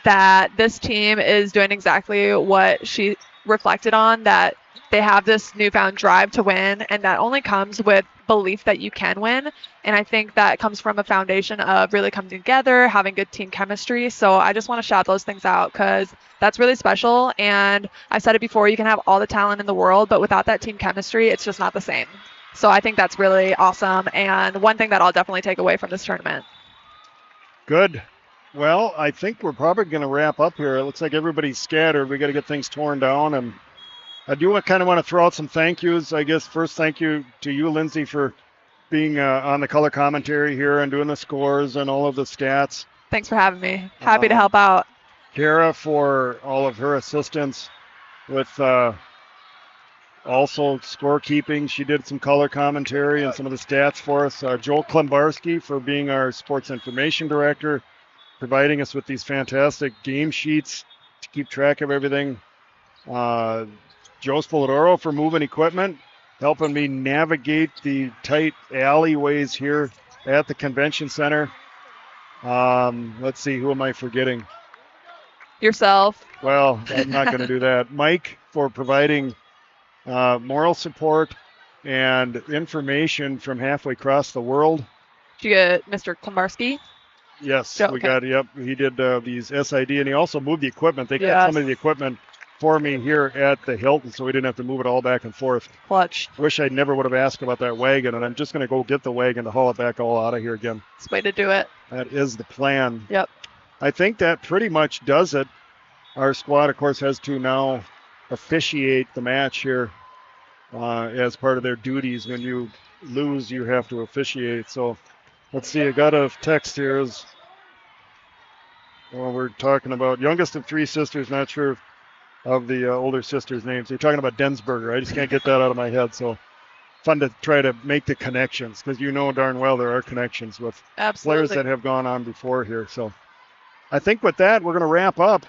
that this team is doing exactly what she reflected on, that they have this newfound drive to win, and that only comes with belief that you can win. And I think that comes from a foundation of really coming together, having good team chemistry. So I just want to shout those things out because that's really special. And I said it before, you can have all the talent in the world, but without that team chemistry, it's just not the same. So I think that's really awesome, and one thing that I'll definitely take away from this tournament. Good. Well, I think we're probably going to wrap up here. It looks like everybody's scattered. We got to get things torn down, and I do kind of want to throw out some thank yous. I guess first thank you to you, Lindsay, for being on the color commentary here and doing the scores and all of the stats. Thanks for having me. Happy to help out. Kara for all of her assistance with also scorekeeping. She did some color commentary and some of the stats for us. Joel Klembarski for being our sports information director, providing us with these fantastic game sheets to keep track of everything. Joe Spoladoro for moving equipment, helping me navigate the tight alleyways here at the convention center. Let's see, who am I forgetting? Yourself. Well, I'm not going to do that. Mike for providing moral support and information from halfway across the world. Did you get Mr. Klembarski? Yes, Joe, we okay. got, yep, he did these SID, and he also moved the equipment. They got Yes. some of the equipment for me here at the Hilton, so we didn't have to move it all back and forth. Clutch. I wish I never would have asked about that wagon, and I'm just going to go get the wagon to haul it back all out of here again. It's the way to do it. That is the plan. Yep. I think that pretty much does it. Our squad, of course, has to now officiate the match here as part of their duties. When you lose, you have to officiate. So let's see, I got a text here. We're talking about youngest of three sisters, not sure of the older sister's names. You're talking about Densberger. I just can't get that out of my head. So fun to try to make the connections, because you know darn well there are connections with Absolutely. players that have gone on before here. So I think with that, we're going to wrap up.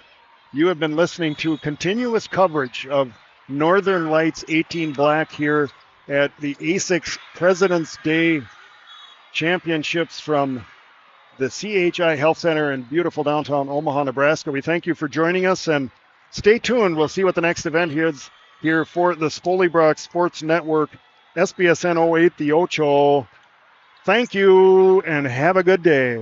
You have been listening to continuous coverage of Northern Lights 18 Black here at the ASICS President's Day Championships from the CHI Health Center in beautiful downtown Omaha, Nebraska. We thank you for joining us, and stay tuned. We'll see what the next event is here for the Spolybrock Sports Network, SBSN 08, the Ocho. Thank you, and have a good day.